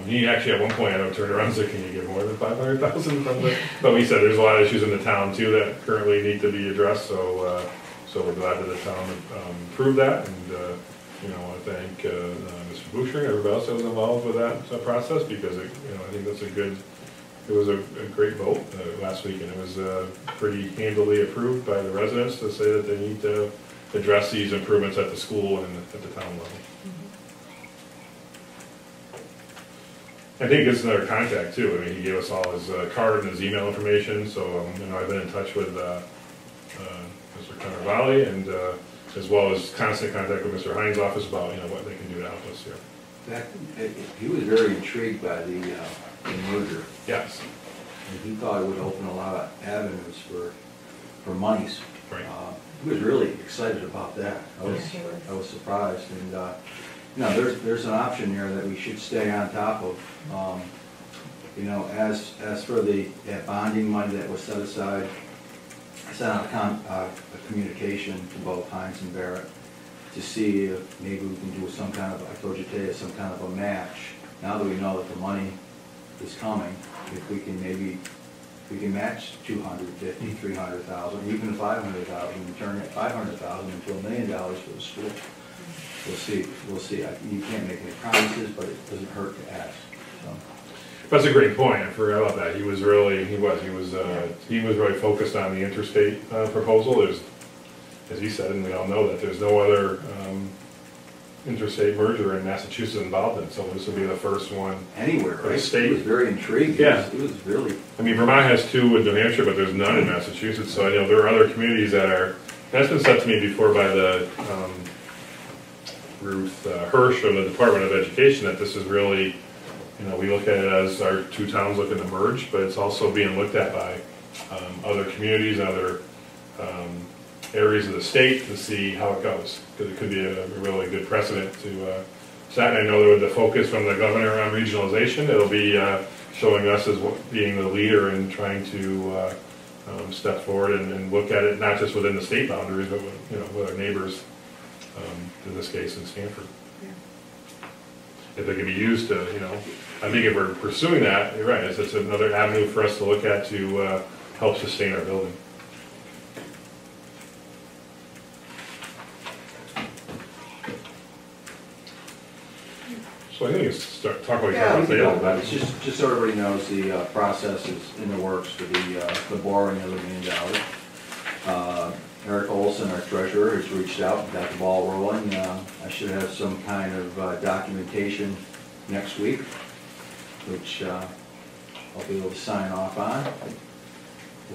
He actually at one point turned around and said, "Can you give more than $500,000 from the?" But we said there's a lot of issues in the town too that currently need to be addressed. So we're glad that the town approved that, and I want to thank Mr. Boucher and everybody else that was involved with that process, because I think that's a good it was a great vote last week, and it was pretty handily approved by the residents to say that they need to address these improvements at the school and at the town level. I think it's another contact too. I mean, he gave us all his card and his email information, so I've been in touch with Mr. Carnavale, and as well as constant contact with Mr. Hines' office about what they can do to help us here.
In fact, he was very intrigued by the merger.
Yes.
And he thought it would open a lot of avenues for monies.
Right.
He was really excited about that. I was surprised, and there's an option there that we should stay on top of. As for that bonding money that was set aside, I sent out a communication to both Hines and Barrett to see if maybe we can do some kind of, I told you today, some kind of a match. Now that we know that the money is coming, if we can match 250, 300,000, even 500,000, and turn it 500,000 into $1 million for the school. We'll see. You can't make any promises, but it doesn't hurt to ask. So.
That's a great point. I forgot about that. He was really focused on the interstate proposal. There's, as he said, and we all know that there's no other interstate merger in Massachusetts involved in, so this will be the first one
anywhere,
for
right?
the state.
He was very intrigued.
Yeah.
It was really.
I mean, Vermont has 2 in New Hampshire, but there's none in Massachusetts. So I know there are other communities that are. That's been said to me before by the Ruth Hirsch of the Department of Education that this is really, we look at it as our 2 towns looking to merge, but it's also being looked at by other communities, other areas of the state to see how it goes, because it could be a really good precedent to set. I know that with the focus from the governor on regionalization, it'll be showing us as being the leader in trying to step forward and look at it not just within the state boundaries, but with our neighbors, in this case in Stanford.
Yeah.
If they can be used to, I think if we're pursuing that, you're right, it's another avenue for us to look at to help sustain our building. So I think it's talk about
It's just so everybody knows the process is in the works for the borrowing of $1 million. Eric Olson, our treasurer, has reached out and got the ball rolling. I should have some kind of documentation next week, which I'll be able to sign off on,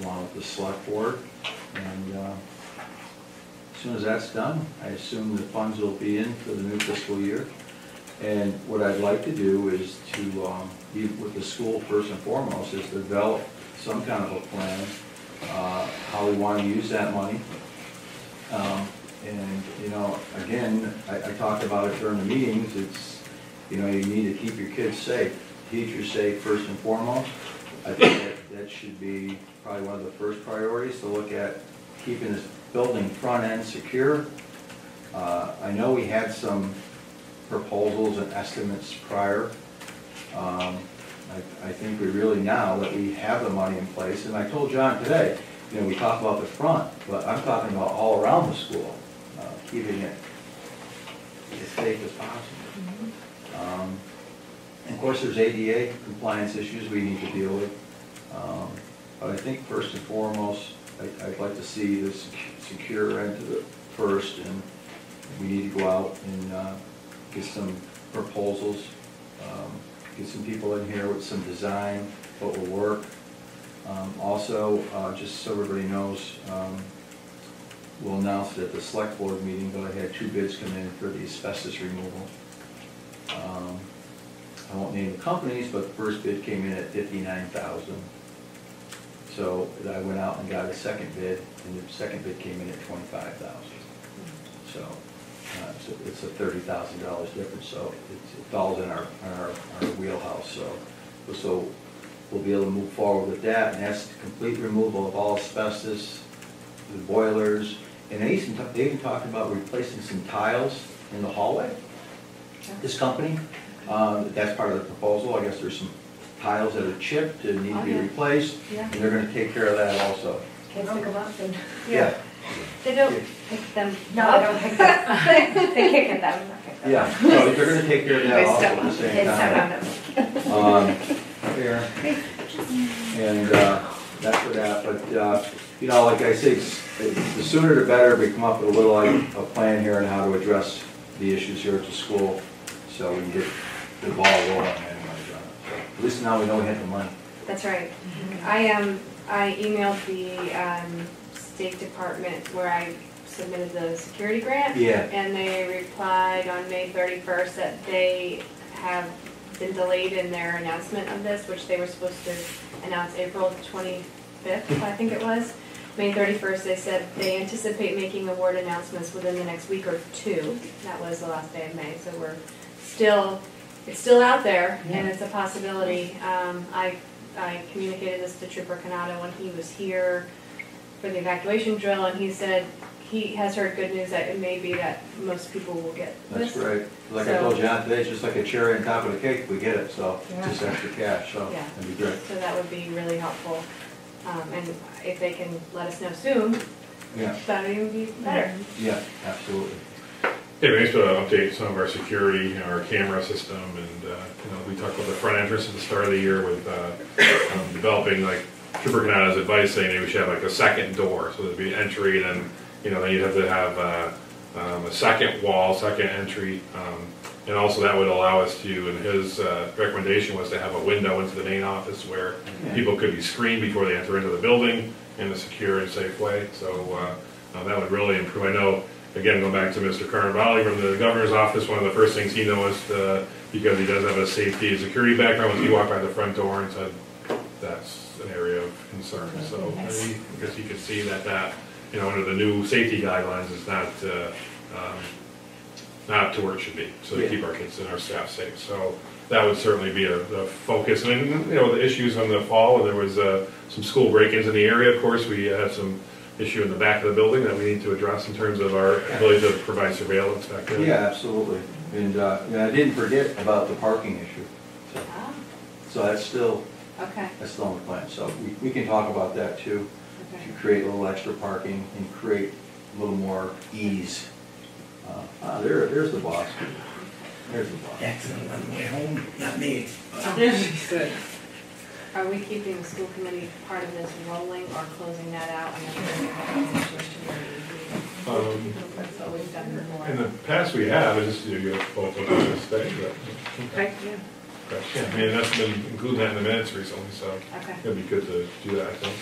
along with the select board. And as soon as that's done, I assume the funds will be in for the new fiscal year. And what I'd like to do is to, with the school first and foremost, is develop some kind of a plan, how we want to use that money. Again, I talked about it during the meetings, it's, you need to keep your kids safe, teachers safe first and foremost. I think that should be probably one of the first priorities, to look at keeping this building front end secure. I know we had some proposals and estimates prior. I think we really, now that we have the money in place, and I told John today, we talk about the front, but I'm talking about all around the school, keeping it as safe as possible. And of course, there's ADA compliance issues we need to deal with. But I think first and foremost, I'd like to see this secure end to it first, and we need to go out and get some proposals, get some people in here with some design, what will work. Also, just so everybody knows, we'll announce it at the select board meeting, but I had 2 bids come in for the asbestos removal. I won't name the companies, but the first bid came in at $59,000. So I went out and got a second bid, and the second bid came in at $25,000. So it's a $30,000 difference. So it falls in our wheelhouse. So we'll be able to move forward with that, and that's the complete removal of all asbestos, the boilers, and they even talked about replacing some tiles in the hallway. This company, that's part of the proposal. I guess there's some tiles that are chipped and need to be replaced, and they're going to take care of that also.
Kids pick them up and.
Yeah.
They don't pick them.
No, I don't pick them. They kick at them.
Yeah, so they're going to take care of that also at the same time. Here. And that's for that, but, you know, like I say, the sooner the better we come up with a little, like, a plan here on how to address the issues here at the school, so we can get the ball rolling anyway, John. At least now we know we have the money.
That's right. I emailed the State Department where I submitted the security grant.
Yeah.
And they replied on May 31st that they have been delayed in their announcement of this, which they were supposed to announce April 25th, I think it was. May 31st, they said they anticipate making award announcements within the next week or two. That was the last day of May, so it's still out there, and it's a possibility. I communicated this to Trooper Canada when he was here for the evacuation drill, and he said he has heard good news that it may be that most people will get this.
That's right. Like I told John today, it's just like a cherry on top of the cake, we get it, so just extra cash, so
Yeah.
that'd be great.
So that would be really helpful. And if they can let us know soon,
Yeah,
that would even be better.
yeah, absolutely.
Yeah, we used to update some of our security, our camera system, and we talked about the front entrance at the start of the year with developing like Trooper Canada's advice saying that we should have like a second door, so there'd be entry, and then you'd have to have a second wall, second entry, and also that would allow us to. And his recommendation was to have a window into the main office where people could be screened before they enter into the building in a secure and safe way. So that would really improve. I know. Again, going back to Mr. Carnevale from the governor's office, one of the first things he noticed, because he does have a safety and security background, was he walked by the front door and said, that's an area of concern. So I guess he could see that under the new safety guidelines is not to where it should be. So to keep our kids and our staff safe. So that would certainly be a focus. And the issues in the fall, there was some school break-ins in the area. Of course, we had some issue in the back of the building that we need to address in terms of our ability to provide surveillance back there.
Yeah, absolutely. And I didn't forget about the parking issue. So that's still on the plan. So we can talk about that too. To create a little extra parking and create a little more ease. There's the boss. There's the boss.
Accident on the way home, not me.
Good.
Are we keeping the school committee part of this rolling or closing that out? That's what we've done before.
In the past we have, it's just you have both of them stay. But yeah, I mean that's been including that in the minutes recently, so it'd be good to do that. I think.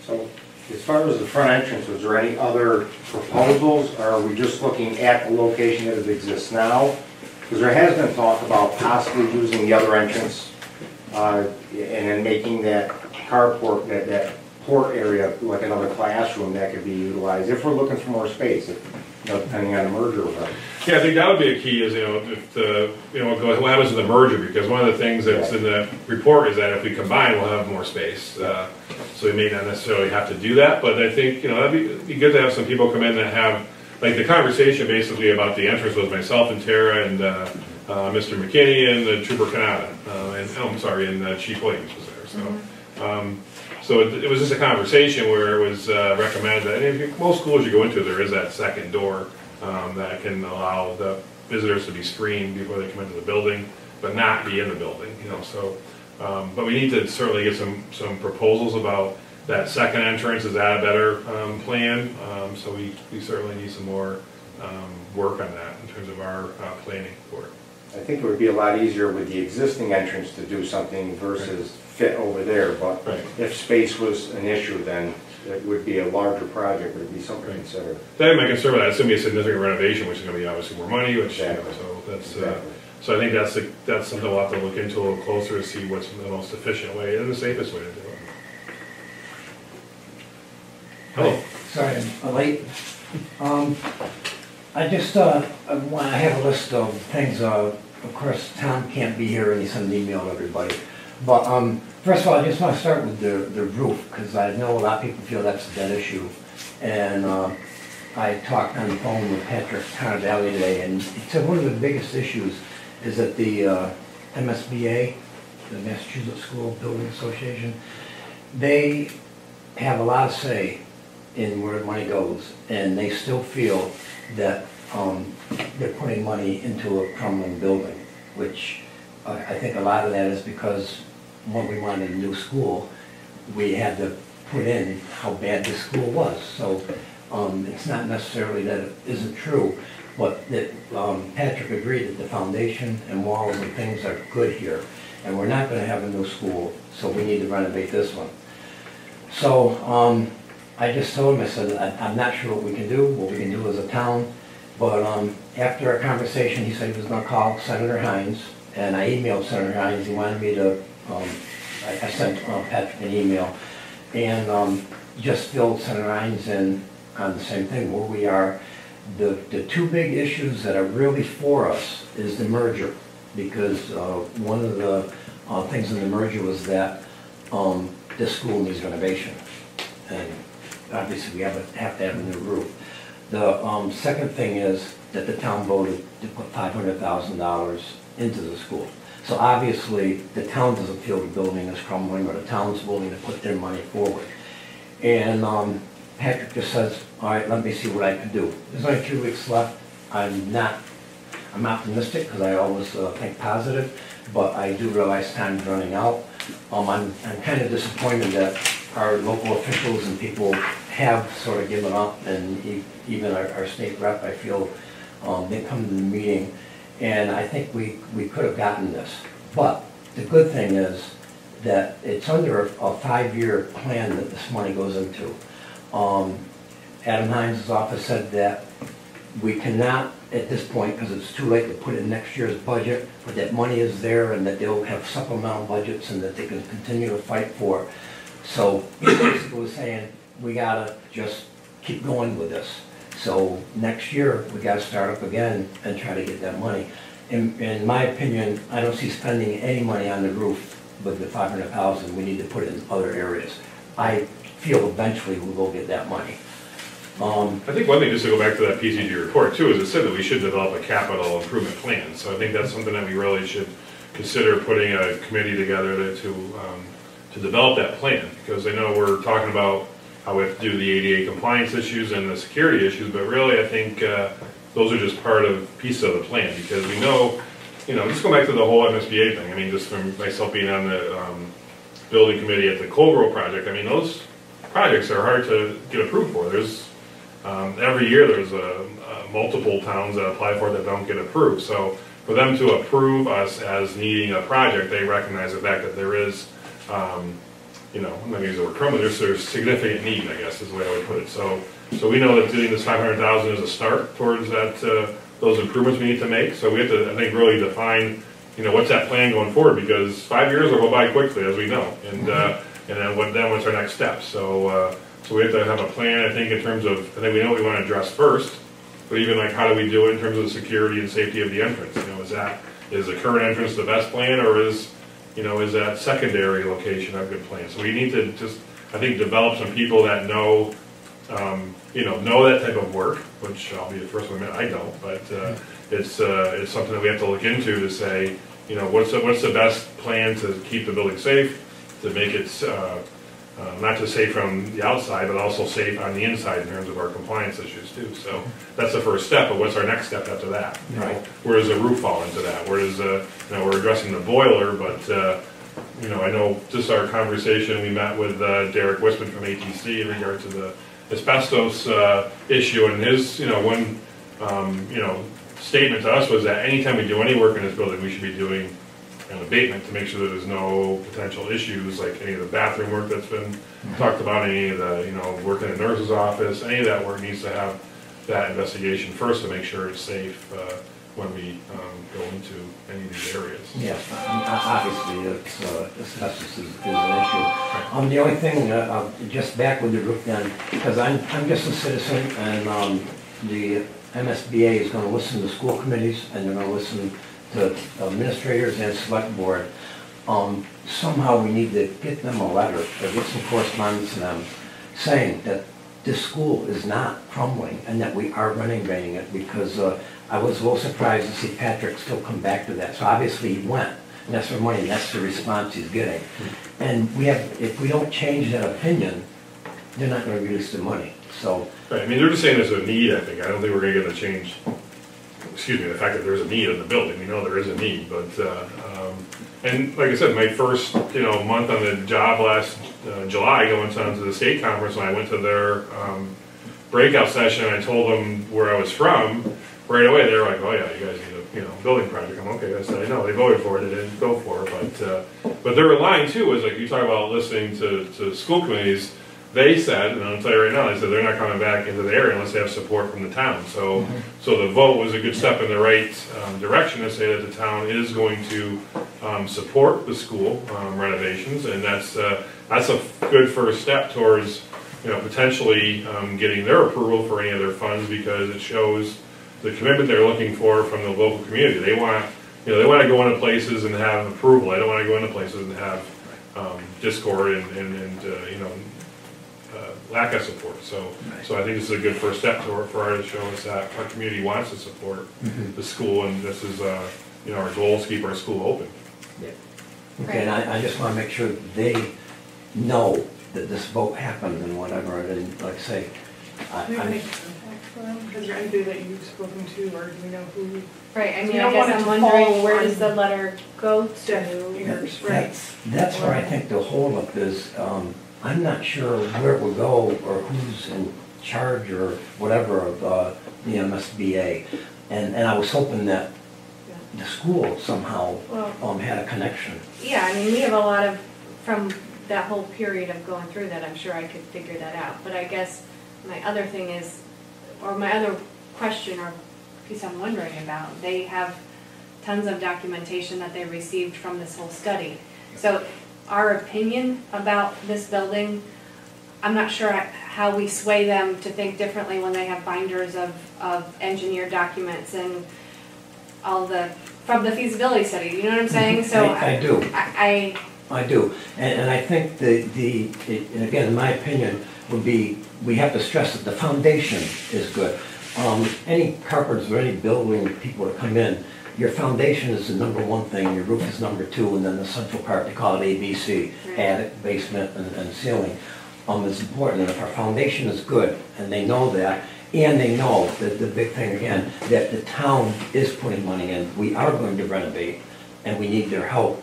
So, as far as the front entrance, was there any other proposals, or are we just looking at the location that it exists now? Because there has been talk about possibly using the other entrance and then making that carport, that port area like another classroom that could be utilized if we're looking for more space, depending on the merger.
Yeah, I think that would be a key is, if what happens with the merger, because one of the things that's in the report is that if we combine, we'll have more space. So we may not necessarily have to do that, but I think, that'd be good to have some people come in that have, like the conversation basically about the entrance was myself and Tara and Mr. McKinney and Trooper Canada, and Chief Williams was there. So it was just a conversation where it was recommended that if most schools you go into, there is that second door that can allow the visitors to be screened before they come into the building, but not be in the building. But we need to certainly get some proposals about that second entrance. Is that a better plan? So we certainly need some more work on that in terms of our planning for it.
I think it would be a lot easier with the existing entrance to do something versus fit over there, but if space was an issue, then it would be a larger project, it would be something to consider.
That my concern with that, it's going to be a significant renovation, which is going to be obviously more money, which, so that's, so I think that's something we'll have to look into a little closer to see what's the most efficient way and the safest way to do it.
Hello. Sorry, I'm late. I just I have a list of things. Of course, Tom can't be here, and he sent an email to everybody. But first of all, I just want to start with the roof, because I know a lot of people feel that's a dead issue. And I talked on the phone with Patrick Carnevale today, and he said one of the biggest issues is that the MSBA, the Massachusetts School Building Association, they have a lot of say in where money goes, and they still feel that they're putting money into a crumbling building, which I think a lot of that is because when we wanted a new school, we had to put in how bad the school was. So it's not necessarily that it isn't true, but that Patrick agreed that the foundation and walls and things are good here. And we're not going to have a new school, so we need to renovate this one. So I just told him, I said, I'm not sure what we can do as a town. But after our conversation, he said he was going to call Senator Hines, and I emailed Senator Hines. He wanted me to, I sent Patrick an email, and just filled Senator Hines in on the same thing, where we are. The two big issues that are really for us is the merger, because one of the things in the merger was that this school needs renovation, and obviously we have to have a new roof. The second thing is that the town voted to put $500,000 into the school. So obviously the town doesn't feel the building is crumbling, or the town's willing to put their money forward. And Patrick just says, all right, let me see what I can do. There's only 2 weeks left. I'm optimistic, because I always think positive, but I do realize time's running out. I'm kind of disappointed that our local officials and people have sort of given up, and even our state rep, I feel, they come to the meeting, and I think we could have gotten this. But the good thing is that it's under a 5-year plan that this money goes into. Adam Hines' office said that we cannot, at this point, because it's too late to put in next year's budget, but that money is there and that they'll have supplemental budgets and that they can continue to fight for. So he basically was saying, we gotta just keep going with this. So next year, we gotta start up again and try to get that money. In my opinion, I don't see spending any money on the roof with the $500,000. We need to put it in other areas. I feel eventually we'll go get that money.
I think one thing, just to go back to that PCG report too, is it said that we should develop a capital improvement plan. So I think that's something that we really should consider putting a committee together to develop that plan. Because I know we're talking about how we have to do the ADA compliance issues and the security issues, but really I think those are just part of piece of the plan, because we know, just go back to the whole MSBA thing. I mean, just from myself being on the building committee at the Coal Grove project, I mean, those projects are hard to get approved for. There's every year there's multiple towns that apply for it that don't get approved. So for them to approve us as needing a project, they recognize the fact that there is, I'm not going to use the word criminal, there's significant need, I guess is the way I would put it. So we know that doing this $500,000 is a start towards that those improvements we need to make. So we have to, I think, really define, what's that plan going forward, because 5 years will go by quickly, as we know, and then what's our next step? So we have to have a plan, I think, in terms of, I think we know what we want to address first, but even like how do we do it in terms of the security and safety of the entrance? Is the current entrance the best plan, or is that secondary location a good plan? So we need to just, I think, develop some people that know that type of work, which I'll be the first one to admit I don't, but it's something that we have to look into to say, what's the best plan to keep the building safe, to make it not just safe from the outside, but also safe on the inside in terms of our compliance issues too. So that's the first step, but what's our next step after that? Where does the roof fall into that? Where does we're addressing the boiler, but I know just our conversation, we met with Derek Wisman from ATC in regard to the asbestos issue, and his one statement to us was that anytime we do any work in this building, we should be doing an abatement to make sure that there's no potential issues, like any of the bathroom work that's been talked about, any of the work in the nurse's office, any of that work needs to have that investigation first to make sure it's safe when we go into any of these areas.
Yes, obviously asbestos is an issue. The only thing, just back with the roof then, because I'm just a citizen, and the MSBA is going to listen to school committees, and they're going to listen to administrators and select board. Somehow we need to get them a letter, or get some correspondence to them, saying that this school is not crumbling and that we are renovating it, because I was a little surprised to see Patrick still come back to that. So obviously he went, and that's for money, and that's the response he's getting. And if we don't change that opinion, they're not going to release the money. So
right. I mean, they're just saying there's a need, I think. I don't think we're going to change, the fact that there's a need in the building. We know there is a need, but And like I said, my first, month on the job last July, going down to the state conference, when I went to their breakout session, I told them where I was from. Right away, they were like, "Oh yeah, you guys need a building project." I'm okay. I said, "I know they voted for it, they didn't go for it." But their line too is like you talk about listening to school committees. They said, and I'll tell you right now, they said they're not coming back into the area unless they have support from the town. So, so the vote was a good step in the right direction to say that the town is going to support the school renovations, and that's a good first step towards, potentially getting their approval for any of their funds, because it shows the commitment they're looking for from the local community. They want, they want to go into places and have approval. They don't want to go into places and have discord and lack of support. So I think this is a good first step for our to show us that our community wants to support the school, and this is our goal is to keep our school open.
Okay, and I just want to make sure that they know that this vote happened and whatever, and like I say,
Do you have any contact for them? Is there anybody that you've spoken to, or do we know who?
Right, I
So
mean,
we
I
don't
guess
want it
I'm
to
wondering,
fall
where
on
does the letter go
deaf
to?
ears, right?
that's where I think the holdup is. I'm not sure where it will go or who's in charge or whatever of the MSBA, and I was hoping that the school somehow had a connection.
Yeah, I mean, we have a lot of, from that whole period of going through that, I'm sure I could figure that out. But I guess my other thing is, or my other question or piece I'm wondering about, they have tons of documentation that they received from this whole study. So our opinion about this building, I'm not sure how we sway them to think differently when they have binders of engineered documents and all from the feasibility study. You know what I'm saying? So
I do. I do, and I think and again, in my opinion, would be we have to stress that the foundation is good. Any carpenters or any building people that come in, your foundation is the number one thing, your roof is number two, and then the central part, they call it ABC, attic, basement, and ceiling, is important. And if our foundation is good, and they know that, and they know that the big thing again, that the town is putting money in, we are going to renovate, and we need their help.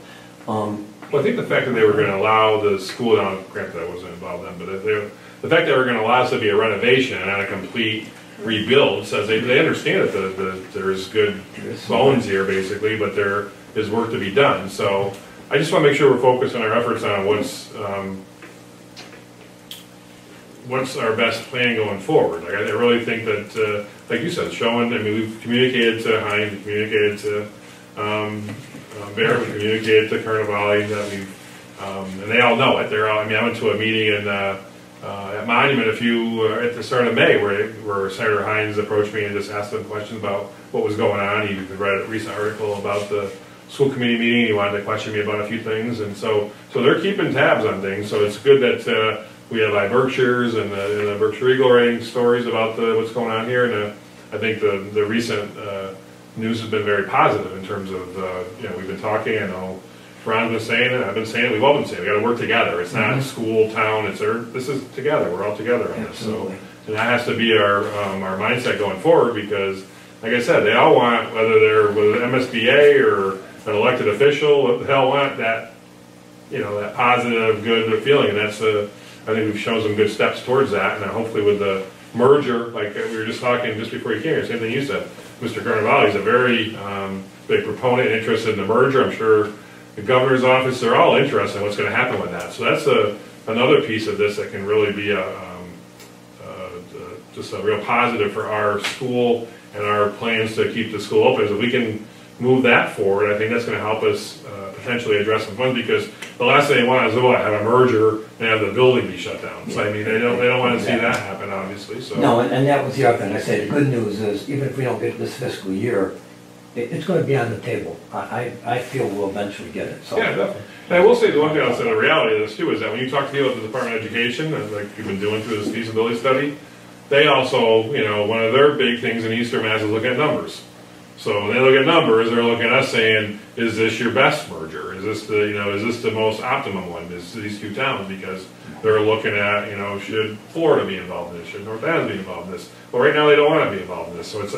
Well, I think the fact that they were going to allow the school, now granted I wasn't involved then, but the fact that they were going to allow us to be a renovation and not a complete rebuild says they understand that there's good bones here basically, but there is work to be done. So I just want to make sure we're focused on our efforts on what's our best plan going forward. Like I really think that, like you said, we've communicated to Hines, we've communicated to Bear, we communicated to Carnivale that and they all know it. They're all, I went to a meeting at Monument at the start of May where Senator Hines approached me and just asked them questions about what was going on. He read a recent article about the school committee meeting. He wanted to question me about a few things, and so they're keeping tabs on things. So it's good that we have Berkshires and the Berkshire Eagle writing stories about what's going on here, and I think the recent news has been very positive in terms of we've been talking. I know Ron's been saying it, I've been saying it, we've all been saying it. We got to work together. It's not school, town. This is together. We're all together on this. So, and that has to be our mindset going forward, because, like I said, they all want, whether they're with an MSBA or an elected official, they all want that that positive, good feeling. And that's I think we've shown some good steps towards that. And hopefully with the merger, like we were just talking just before you came here, same thing you said, Mr. Carnivale is a very big proponent, interested in the merger. I'm sure the governor's office, they're all interested in what's going to happen with that. So that's another piece of this that can really be just a real positive for our school and our plans to keep the school open. If we can move that forward, I think that's going to help us potentially address some funds, because the last thing they want is have a merger and have the building be shut down. So they don't want to see that happen, obviously. So
no, and that was the other thing. I say the good news is, even if we don't get this fiscal year, it's going to be on the table. I feel we'll eventually get it. So.
Yeah, definitely. And I will say the one thing I'll say, the reality of this too, is that when you talk to people at the Department of Education, like you've been doing through this feasibility study, they also, one of their big things in Eastern Mass is looking at numbers. So when they look at numbers, they're looking at us saying, is this your best merger? Is this the most optimum one? Is these two towns? Because they're looking at, should Florida be involved in this? Should North Adams be involved in this? Well, right now they don't want to be involved in this. So it's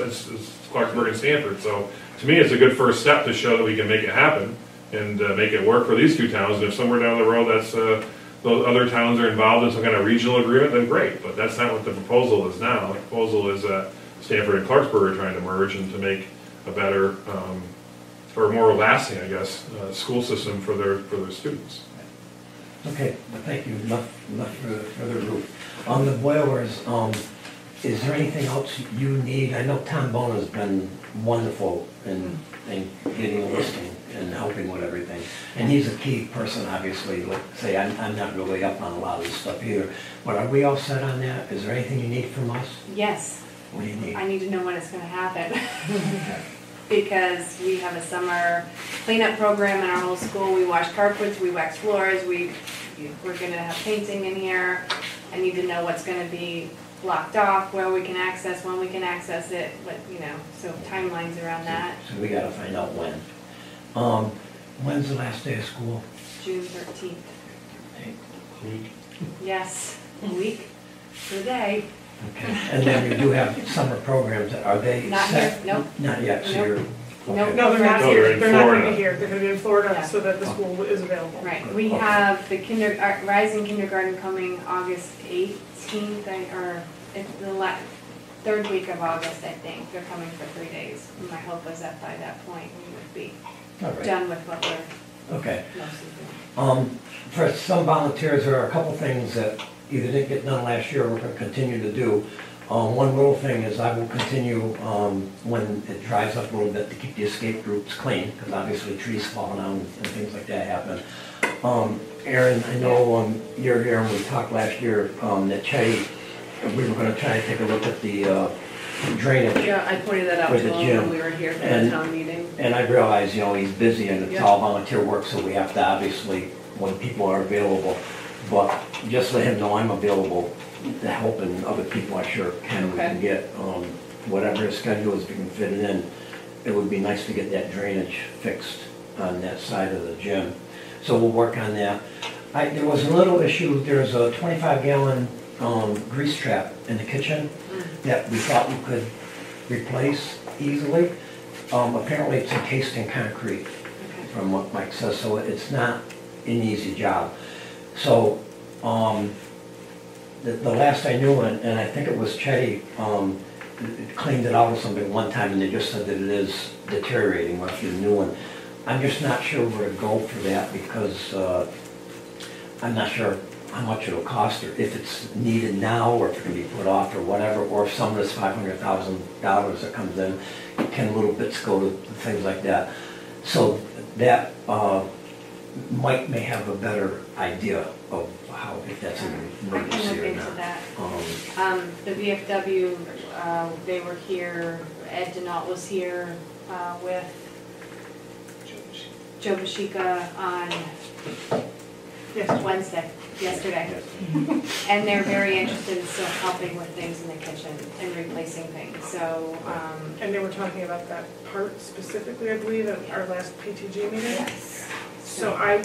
Clarksburg and Stanford. So to me, it's a good first step to show that we can make it happen. and make it work for these two towns. And if somewhere down the road that's those other towns are involved in some kind of regional agreement, then great. But that's not what the proposal is now. The proposal is that Stanford and Clarksburg are trying to merge and to make a better or more lasting, I guess, school system for their students.
Okay, well, thank you, enough for the roof. On the boilers, is there anything else you need? I know Tom Bona's been wonderful in getting a listing and helping with everything. And he's a key person, obviously, like say, I'm not really up on a lot of this stuff either. But are we all set on that? Is there anything you need from us?
Yes,
What do you need?
I need to know when it's gonna happen. Because we have a summer cleanup program in our whole school. We wash carpets, we wax floors, we're gonna have painting in here. I need to know what's gonna be blocked off, where we can access, when we can access it, so timelines around that.
So we gotta find out when. When's the last day of school?
June 13th.
Week.
Yes, a week, today.
Okay, and then you do have summer programs, are they
Not
set?
here, nope.
Not yet, so
Nope.
you're.
Nope.
okay.
No, they're not
No,
here.
they're in
They're not gonna
Florida.
be here. They're gonna be in Florida
Yeah.
so that the school is available.
Right, we have the Rising Kindergarten coming August 18th, or it's the third week of August, I think. They're coming for 3 days. My hope is that by that point, we would be
All right.
done with what we're
Okay.
mostly doing.
For some volunteers, there are a couple things that either didn't get done last year or we're gonna continue to do. One little thing is I will continue, when it dries up a little bit, to keep the escape routes clean, because obviously trees falling down and things like that happen. Aaron, I know, you're here and we talked last year, that Chetty, we were gonna try to take a look at the, drainage.
Yeah, I pointed that out
With
to
the
him
gym.
when we were here for the
And-
town meeting.
And I realize, he's busy and it's
Yeah.
all volunteer work, so we have to obviously, when people are available. But just let him know I'm available to help, and other people I sure can, we can
Okay.
get, whatever his schedule is, we can fit it in. It would be nice to get that drainage fixed on that side of the gym. So we'll work on that. There was a little issue, there's a 25-gallon grease trap in the kitchen that we thought we could replace easily. Apparently it's encased in concrete, from what Mike says, so it's not an easy job. So, the last I knew, and I think it was Chetty, cleaned it out or something one time, and they just said that it is deteriorating, must be a new one. I'm just not sure where to go for that, because I'm not sure how much it'll cost, or if it's needed now, or if it can be put off, or whatever, or if some of this $500,000 that comes in, can little bits go to things like that. So that, Mike may have a better idea of how, if that's an
I can
emergency
look
or
into
not.
that. The VFW, they were here, Ed Denault was here with Joe Bashika on
Yes.
Wednesday, yesterday. And they're very interested in still helping with things in the kitchen and replacing things, so,
And they were talking about that part specifically, I believe, at our last PTG meeting.
yes.
So I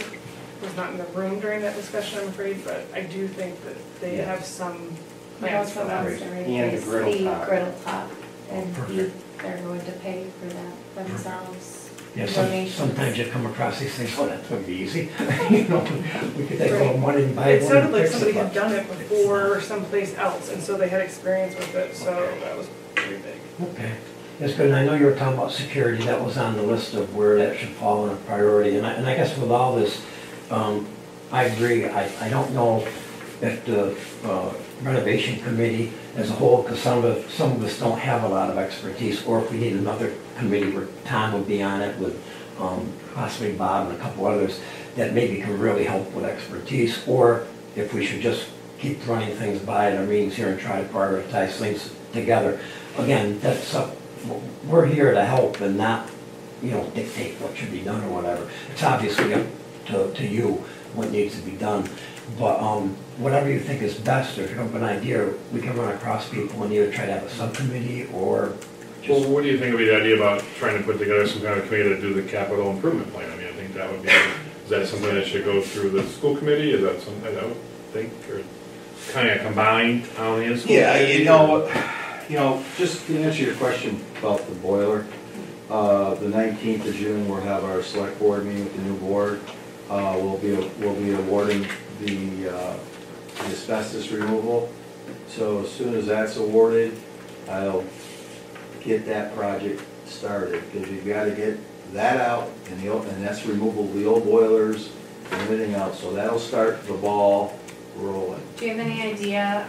was not in the room during that discussion, I'm afraid, but I do think that they
Yeah.
have some
He
plans for
also
that.
wants to
And the
replace
griddle
the
top.
griddle top, and
Perfect.
they're going to pay for that themselves.
Yeah,
Donations.
sometimes you come across these things, oh, that's gonna be easy. We could take a little money and buy
It
one
sounded
and
like
fix
somebody
it.
had done it before someplace else, and so they had experience with it, so that was pretty big.
Okay, that's good, and I know you were talking about security, that was on the list of where that should fall in a priority, and I guess with all this, I agree, I don't know if the renovation committee as a whole, because some of us don't have a lot of expertise, or if we need another committee where Tom would be on it with possibly Bob and a couple others, that maybe can really help with expertise, or if we should just keep running things by at our meetings here and try to prioritize things together. Again, we're here to help and not, dictate what should be done or whatever. It's obviously up to you what needs to be done. But whatever you think is best, or if you have an idea, we can run across people and either try to have a subcommittee or
Well,
just,
what do you think of the idea about trying to put together some kind of committee to do the capital improvement plan? I mean, I think that would be, is that something that should go through the school committee? Is that something, I don't think, or kind of combined on the in-school?
Yeah,
committee?
just to answer your question about the boiler, The 19th of June, we'll have our select board meeting with the new board. We'll be awarding the asbestos removal. So as soon as that's awarded, I'll get that project started, because you've got to get that out, and that's removal of the old boilers and everything else. So that'll start the ball rolling.
Do you have any idea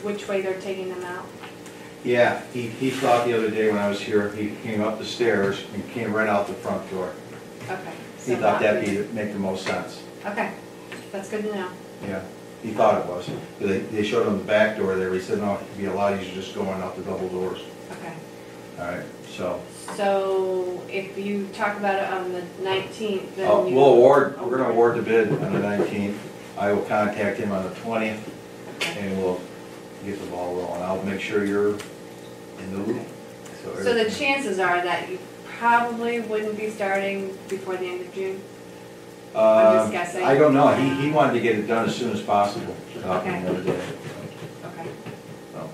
which way they're taking them out?
Yeah, he thought the other day when I was here, he came up the stairs and came right out the front door.
Okay.
He thought that'd make the most sense.
Okay, that's good to know.
Yeah, he thought it was. They showed him the back door there. He said, no, it'd be a lot easier just going out the double doors.
Okay.
All right, so.
So if you talk about it on the 19th, then
Oh,
you...
we're gonna award the bid on the 19th. I will contact him on the 20th, and we'll get the ball rolling. I'll make sure you're in the loop.
So the chances are that you probably wouldn't be starting before the end of June? I'm just guessing.
I don't know. He wanted to get it done as soon as possible.
Okay.
The other day.
Okay.
So,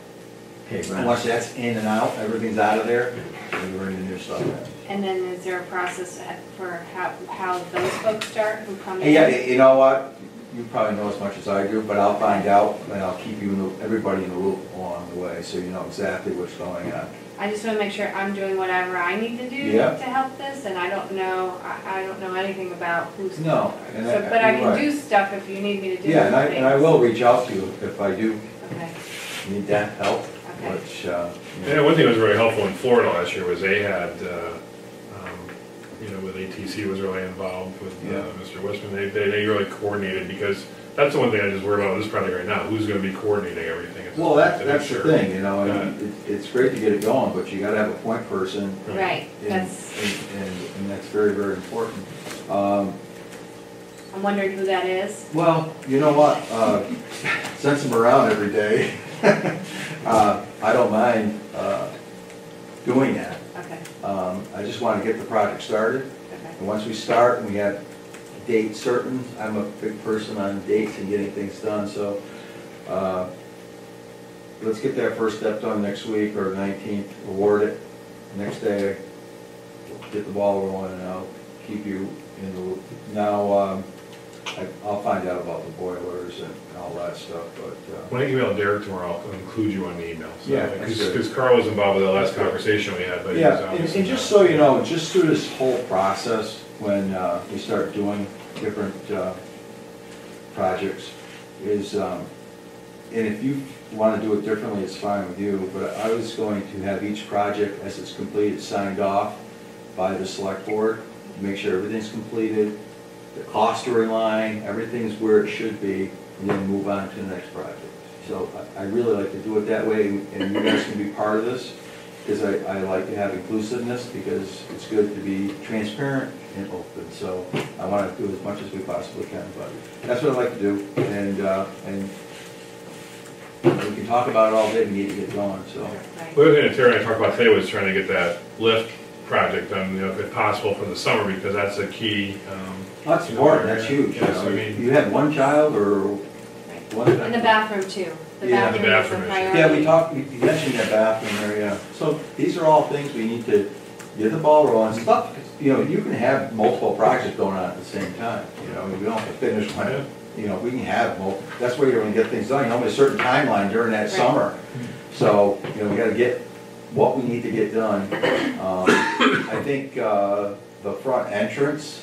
Okay,
once that's in and out, everything's out of there, we're ready to new stuff.
And then is there a process for how those folks start who come in?
Hey, yeah, you know what? You probably know as much as I do, but I'll find out, and I'll keep everybody in the loop along the way, so you know exactly what's going on.
I just want to make sure I'm doing whatever I need to do
Yeah.
to help this, and I don't know anything about who's.
No, and
So, but I can
right.
do stuff if you need me to do.
Yeah, and I
things.
will reach out to you if I do
Okay,
need that help,
okay.
which,
Yeah, one thing that was really helpful in Florida last year was they had, with ATC was really involved with Mr. Westman. They really coordinated, because that's the one thing I just worry about with this project right now. Who's going to be coordinating everything?
well, that's the thing,
Yeah.
it's great to get it going, but you gotta have a point person.
Right,
And that's very, very important.
I'm wondering who that is.
Well, you know what, since I'm around every day, I don't mind doing that.
Okay,
I just want to get the project started,
okay.
and once we start and we have dates certain, I'm a big person on dates and getting things done, so let's get that first step done next week, or 19th, award it. Next day, get the ball rolling, and I'll keep you in the loop. Now, I'll find out about the boilers and all that stuff, but.
When I email Derek tomorrow, I'll include you on the email. So,
Yeah, that's good.
because Carl was involved with the last conversation we had, but he was
Yeah,
obviously
and just so you know, just through this whole process, when we start doing different projects, is, and if you want to do it differently, it's fine with you, but I was going to have each project, as it's completed, signed off by the select board, make sure everything's completed, the costs are in line, everything's where it should be, and then move on to the next project. So I really like to do it that way, and you guys can be part of this, because I like to have inclusiveness, because it's good to be transparent and open. So I want to do as much as we possibly can, but that's what I like to do, and we can talk about it all day, we need to get going, so.
Right.
The other thing that Terry and I talked about today was trying to get that lift project done, if possible, for the summer, because that's a key.
That's important, that's huge.
Yes, I mean.
You had one child or
Right.
one?
In the bathroom too. The
Yeah,
the
bathroom is
bathroom
a
is-
priority.
Yeah, we talked, you mentioned that bathroom there, yeah. So these are all things we need to get the ball rolling. Stuff, you can have multiple projects going on at the same time, we don't have to finish one. We can have multiple, that's where you're gonna get things done, only a certain timeline during that
Right.
summer. So, we gotta get what we need to get done. I think, the front entrance,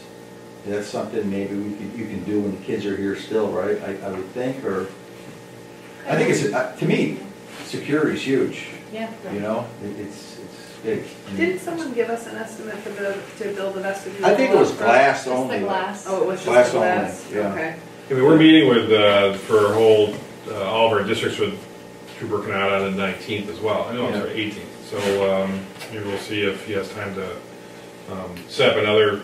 that's something maybe you can do when the kids are here still, right? I would think, or, I think it's, to me, security's huge,
Yeah.
it's big.
Didn't someone give us an estimate to build the vestibule?
I think it was glass
Just
only.
the glass.
Oh, it was
Glass
just the glass?
only, yeah.
Okay.
I mean, we're meeting with, for all of our districts with Trooper Canada on the 19th as well. I know, I'm
Yeah.
sorry, 18th. So maybe we'll see if he has time to set up another,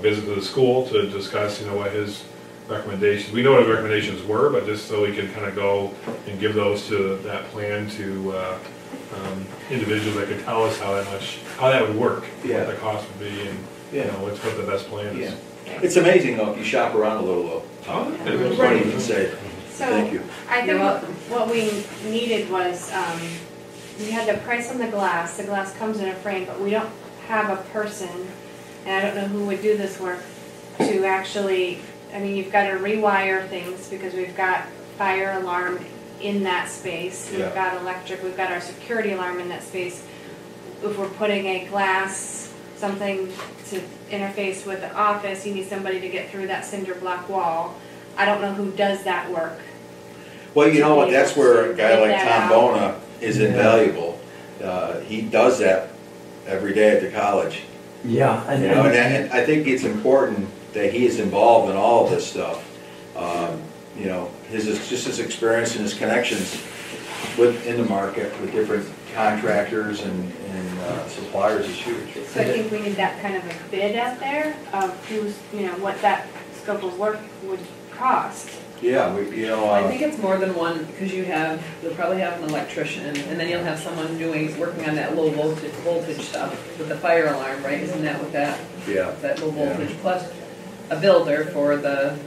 visit to the school to discuss, what his recommendations. We know what his recommendations were, but just so we can kind of go and give those to that plan to individuals that could tell us how that would work,
Yeah.
what the cost would be, and what the best plan is.
Yeah. It's amazing though, if you shop around a little though.
Oh,
That's what you can say.
So
Thank you.
I think what we needed was we had the price on the glass comes in a frame, but we don't have a person, and I don't know who would do this work, to actually, I mean, you've got to rewire things, because we've got fire alarm in that space, we've
Yeah.
got electric, we've got our security alarm in that space. If we're putting a glass, something to interface with the office, you need somebody to get through that cinder block wall. I don't know who does that work.
Well, you know what, that's where a guy
Get
like
that
Tom
out.
Bona is invaluable. He does that every day at the college.
Yeah,
You know, and I think it's important that he is involved in all of this stuff. You know, just his experience and his connections in the market with different contractors and suppliers is huge.
So I think we need that kind of a bid out there of who's, you know, what that scope of work would cost.
Yeah,
I think it's more than one, because you'll probably have an electrician, and then you'll have someone working on that low voltage stuff with the fire alarm, right? Isn't that what that low voltage, plus a builder for the,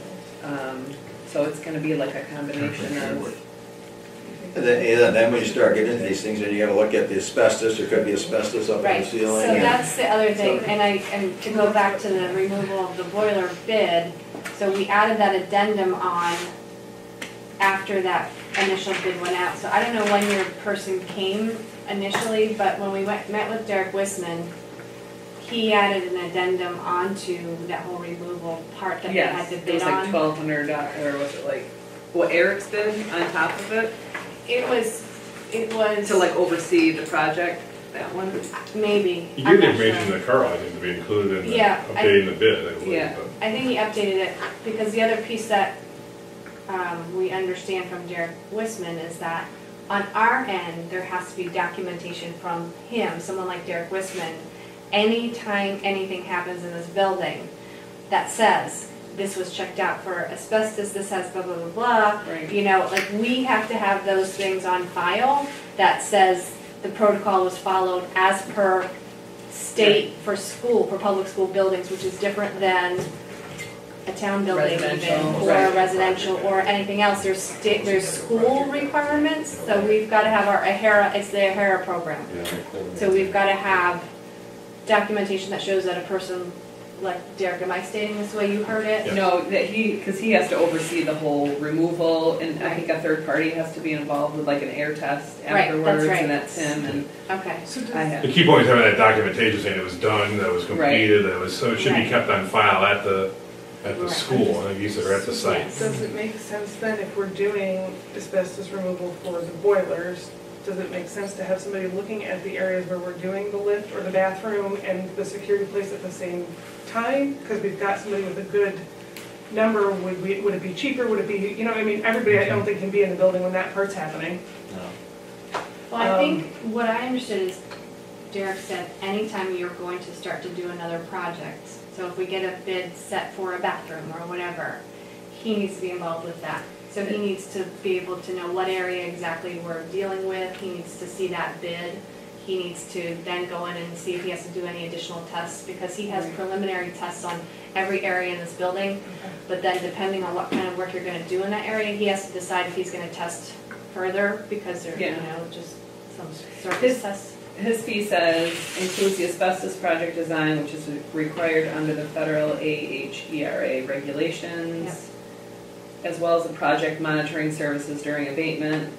so it's gonna be like a combination of.
And then when you start getting into these things, then you gotta look at the asbestos, there could be asbestos up in the
Right,
ceiling.
so that's the other thing, and to go back to the removal of the boiler bid, so we added that addendum on after that initial bid went out. So I don't know when your person came initially, but when we met with Derek Wisman, he added an addendum onto that whole removal part that we had to
It
bid
was like
on.
$1,200, or was it like, what Eric's bid on top of it?
It was,
To like oversee the project, that one?
maybe,
You
I'm
gave the
not sure.
information to Carl, I think, to be included in the,
Yeah,
updating the bid, I believe.
Yeah.
but-
I think he updated it, because the other piece that we understand from Derek Wisman is that on our end, there has to be documentation from him, someone like Derek Wisman, anytime anything happens in this building that says, this was checked out for asbestos, this has blah, blah, blah, blah.
Right.
You know, like, we have to have those things on file that says the protocol was followed as per state for public school buildings, which is different than a town building even,
Residential,
or
right.
residential, or anything else. There's school requirements, so we've gotta have our AHERA, it's the AHERA program. So we've gotta have documentation that shows that a person, like Derek, am I stating this the way you heard it?
Yeah.
No, that because he has to oversee the whole removal, and I think a third party has to be involved with like an air test
Right, that's
afterwards,
right.
and that's him, and
Okay.
I have.
The key point is having that documentation saying it was done, that it was completed, that it was, so it should be
Right.
kept on file at the
Right.
school, I think you said, or at the site.
Yes.
Does it make sense then, if we're doing asbestos removal for the boilers, does it make sense to have somebody looking at the areas where we're doing the lift or the bathroom and the security place at the same time? Because we've got somebody with a good number, would it be cheaper, would it be, you know, I mean, everybody I don't think can be in the building when that part's happening.
Well, I think what I understood is Derek said anytime you're going to start to do another project, so if we get a bid set for a bathroom or whatever, he needs to be involved with that. So he needs to be able to know what area exactly we're dealing with, he needs to see that bid, he needs to then go in and see if he has to do any additional tests, because he has preliminary tests on every area in this building, but then depending on what kind of work you're gonna do in that area, he has to decide if he's gonna test further, because there, you know, just some surface tests.
His fee says, includes the asbestos project design, which is required under the federal AHERA regulations, as well as the project monitoring services during abatement,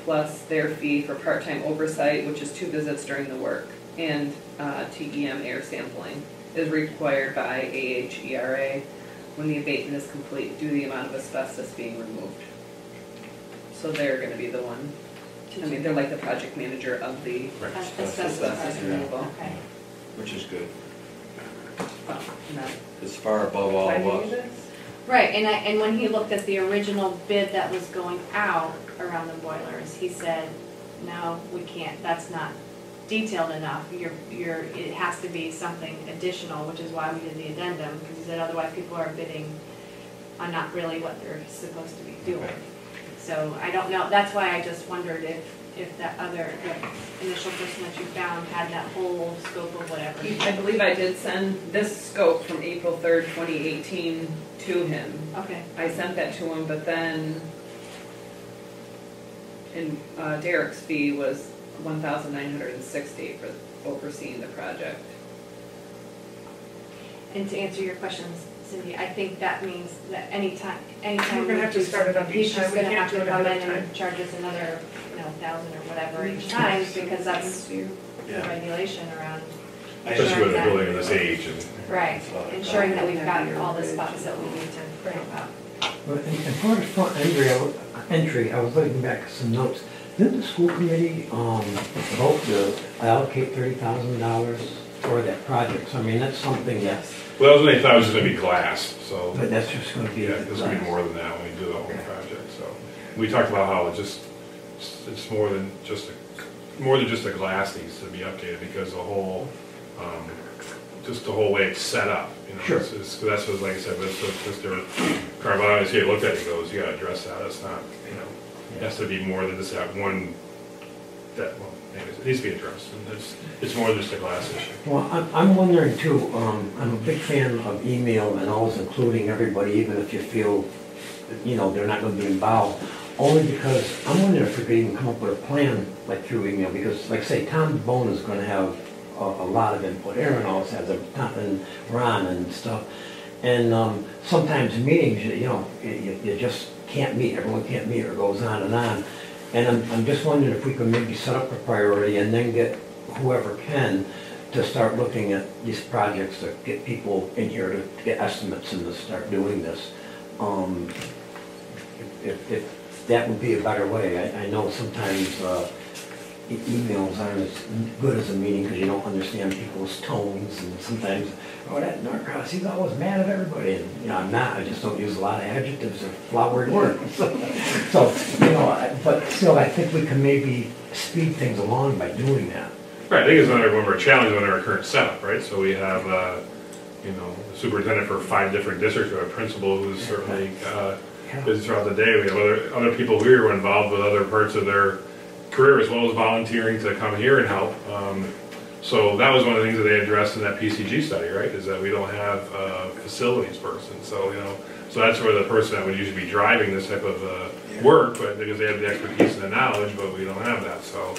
plus their fee for part-time oversight, which is 2 visits during the work, and TEM air sampling is required by AHERA when the abatement is complete due to the amount of asbestos being removed. So they're gonna be the one. I mean, they're like the project manager of the
Asbestos
asbestos removal.
Okay.
Which is good.
Well, not-
It's far above all
Finding
of us.
this?
Right, and when he looked at the original bid that was going out around the boilers, he said, no, we can't, that's not detailed enough. It has to be something additional, which is why we did the addendum, because he said otherwise people are bidding on not really what they're supposed to be doing. So I don't know, that's why I just wondered if that other, the initial person that you found had that whole scope of whatever.
I believe I did send this scope from April 3rd, 2018 to him.
Okay,
I sent that to him, but then Derek's fee was
$1,960 for overseeing the project.
And to answer your questions, Cindy, I think that means that anytime
We're gonna have to
we
start it on
he's
each
just
time. We
gonna
can't
have
do
to
it
come
ahead
in
of
and
time.
charge us another, 1,000 or whatever each time, because that's the regulation around.
Especially
ensuring
with a
that-
building of this age and.
Right, ensuring that we've got all the spots that we need to bring up.
But in front of front entry, I was looking back at some notes. Didn't the school committee, vote to allocate $30,000 for that project? So I mean, that's something that's,
Well, that was when they thought it was just gonna be glass, so.
but that's just gonna be.
Yeah, this will be more than that when we do the whole project, so. We talked about how it's more than just the glass needs to be updated, because the whole, just the whole way it's set up, you know.
Sure.
That's what, like I said, Mr. Carvalho, he looked at it, he goes, you gotta address that, it's not, you know, it has to be more than just that one, well, anyways, it needs to be addressed, and it's more than just a glass issue.
Well, I'm wondering too, I'm a big fan of email and always including everybody, even if you feel, you know, they're not gonna be involved. Only because I'm wondering if we could even come up with a plan, like through email, because like say, Tom Bone is gonna have a lot of input. Aaron always has a, and Ron and stuff. And sometimes meetings, you know, you just can't meet, everyone can't meet, or goes on. And I'm just wondering if we could maybe set up a priority and then get whoever can to start looking at these projects, to get people in here to get estimates and to start doing this. If that would be a better way. I know sometimes emails aren't as good as a meeting because you don't understand people's tones, and sometimes, oh, that Norcross, he's always mad at everybody. And, you know, I'm not, I just don't use a lot of adjectives or flowery words. So, you know, but still, I think we can maybe speed things along by doing that.
Right, I think it's one of our challenges under our current setup, right? So we have, you know, a superintendent for 5 different districts, we have a principal who's certainly busy throughout the day. We have other people who are involved with other parts of their career, as well as volunteering to come here and help. So that was one of the things that they addressed in that PCG study, right? Is that we don't have a facilities person. So, you know, so that's where the person that would usually be driving this type of work, but because they have the expertise and the knowledge, but we don't have that. So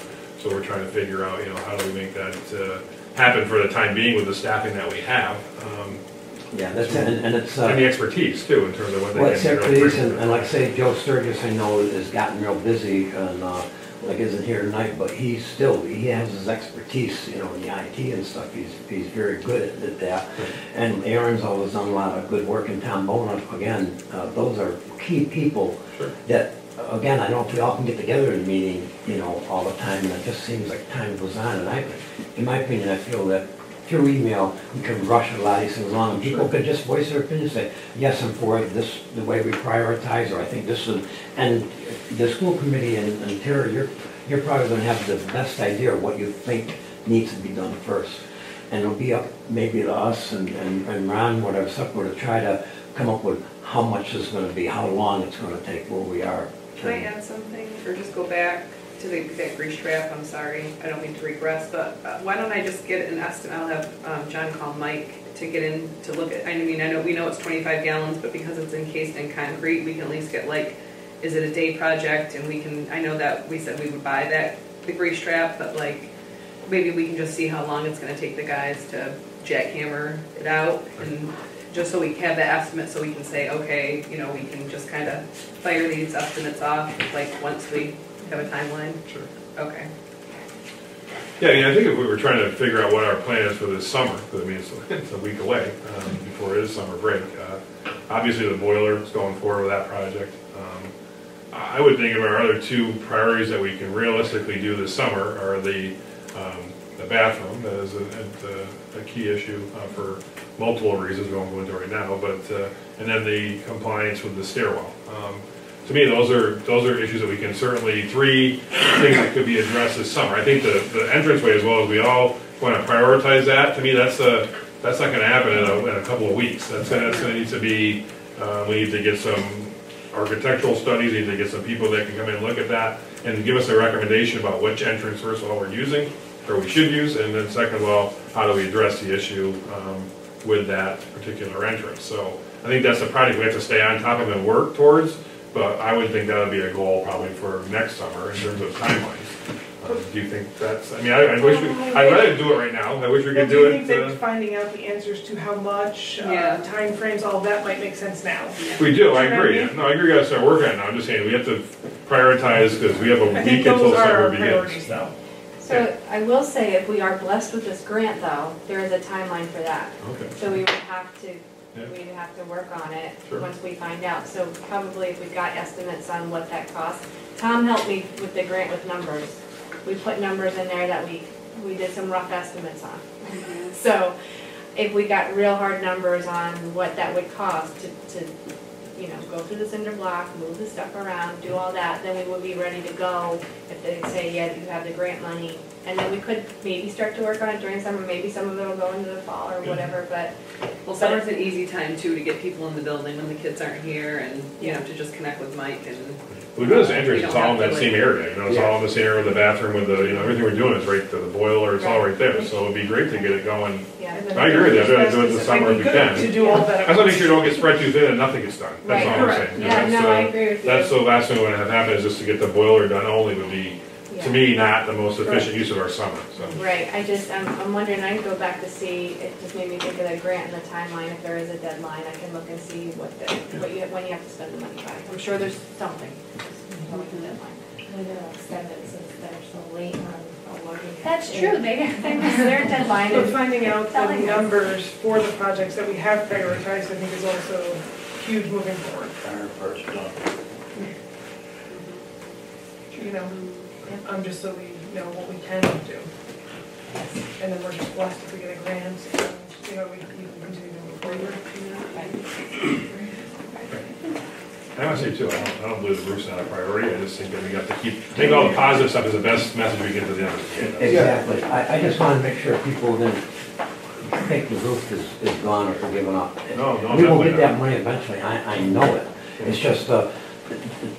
we're trying to figure out, you know, how do we make that happen for the time being with the staffing that we have.
Yeah, that's it, and it's
and the expertise too, in terms of what they
well,
can do.
expertise, and like I say, Joe Sturgis, I know, has gotten real busy and like isn't here tonight, but he has his expertise, you know, in the IT and stuff. He's very good at that. And Aaron's always done a lot of good work, and Tom Bona, again, those are key people that, again, I don't know if we all can get together in a meeting, you know, all the time, and it just seems like time goes on. And in my opinion, I feel that through email, we can rush a lot of these things along, and people could just voice their opinion, say, yes, I'm for it, this, the way we prioritize, or I think this is, and the school committee and Tara, you're probably gonna have the best idea of what you think needs to be done first. And it'll be up maybe to us and Ron, whatever, to try to come up with how much it's gonna be, how long it's gonna take, where we are.
Can I add something, or just go back to that grease trap? I'm sorry, I don't mean to regress, but why don't I just get an estimate? I'll have John call Mike to get in to look at, I mean, I know we know it's 25 gallons, but because it's encased in concrete, we can at least get like, is it a day project? And we can, I know that we said we would buy the grease trap, but like, maybe we can just see how long it's gonna take the guys to jackhammer it out, and just so we have that estimate, so we can say, okay, you know, we can just kind of fire these estimates off, like once we have a timeline?
Sure.
Okay.
Yeah, I mean, I think if we were trying to figure out what our plan is for this summer, because I mean, it's a week away before it is summer break. Obviously, the boiler is going forward with that project. I would think of our other 2 priorities that we can realistically do this summer are the bathroom. That is a key issue for multiple reasons we won't go into right now, but and then the compliance with the stairwell. To me, those are issues that we can certainly, 3 things that could be addressed this summer. I think the entranceway, as well as we all want to prioritize that. To me, that's not going to happen in a couple of weeks. That's going to need to be. We need to get some architectural studies. We need to get some people that can come in and look at that and give us a recommendation about which entrance, first of all, we're using or we should use, and then second of all, how do we address the issue with that particular entrance. So I think that's the project we have to stay on top of and work towards. But I would think that would be a goal probably for next summer in terms of timelines. Do you think that's, I mean, I wish I'd rather do it right now, I wish we could
Do
do
you
it.
think that finding out the answers to how much,
Yeah.
timeframes, all that might make sense now?
We do, I
You know what I
agree,
mean?
no, I agree, we gotta start working on it now, I'm just saying, we have to prioritize, because we have a
I think
week until
those are
summer
our
begins.
priorities though.
So I will say, if we are blessed with this grant though, there is a timeline for that.
Okay,
So we would have to,
Yeah.
we'd have to work on it
Sure.
once we find out. So probably if we got estimates on what that costs. Tom helped me with the grant with numbers. We put numbers in there that we did some rough estimates on. So if we got real hard numbers on what that would cost to, you know, go through the cinder block, move the stuff around, do all that, then we would be ready to go if they say, yeah, you have the grant money. And then we could maybe start to work on it during summer, maybe some of it will go into the fall or whatever, but
Well, summer's an easy time too to get people in the building when the kids aren't here and, you know, to just connect with Mike and.
we do this entrance,
You
it's
don't
all in
have
that
to,
same
like-
area, you know, it's all in the same area with the bathroom, with the, you know, everything we're doing is right to the boiler, it's all right there, so it'd be great to get it going.
yeah.
And then
I agree with you. I'd rather do it this
might
summer
be
if we
good
can.
To do all that.
I
at
just want to make
once.
sure you don't get spread too thin and nothing gets done, that's
Right.
all I'm
Correct.
saying.
Yeah,
That's,
no, I agree with you.
That's the last thing we want to have happen, is just to get the boiler done only would be,
Yeah.
to me, not the most efficient use of our summer, so.
Right, I'm wondering, I can go back to see, it just made me think of the grant and the timeline, if there is a deadline, I can look and see when you have to spend the money by. I'm sure there's something, just tell me the deadline.
We're gonna extend it since they're so late on awarding.
That's true, they missed their deadline.
But
and-
finding out the
Telling us.
numbers for the projects that we have prioritized, I think is also huge moving forward. You know, just so we know what we can do. And then we're just blessed if we get a grant, and, you know, we can continue to move forward.
I want to say too, I don't believe the roof's not a priority, I just think that we got to think all the positive stuff is the best message we get to the end of the day.
Exactly. I just want to make sure people didn't think the roof is gone or forgiven up.
No,
We will
definitely
get that
not.
money eventually, I know it. It's just, a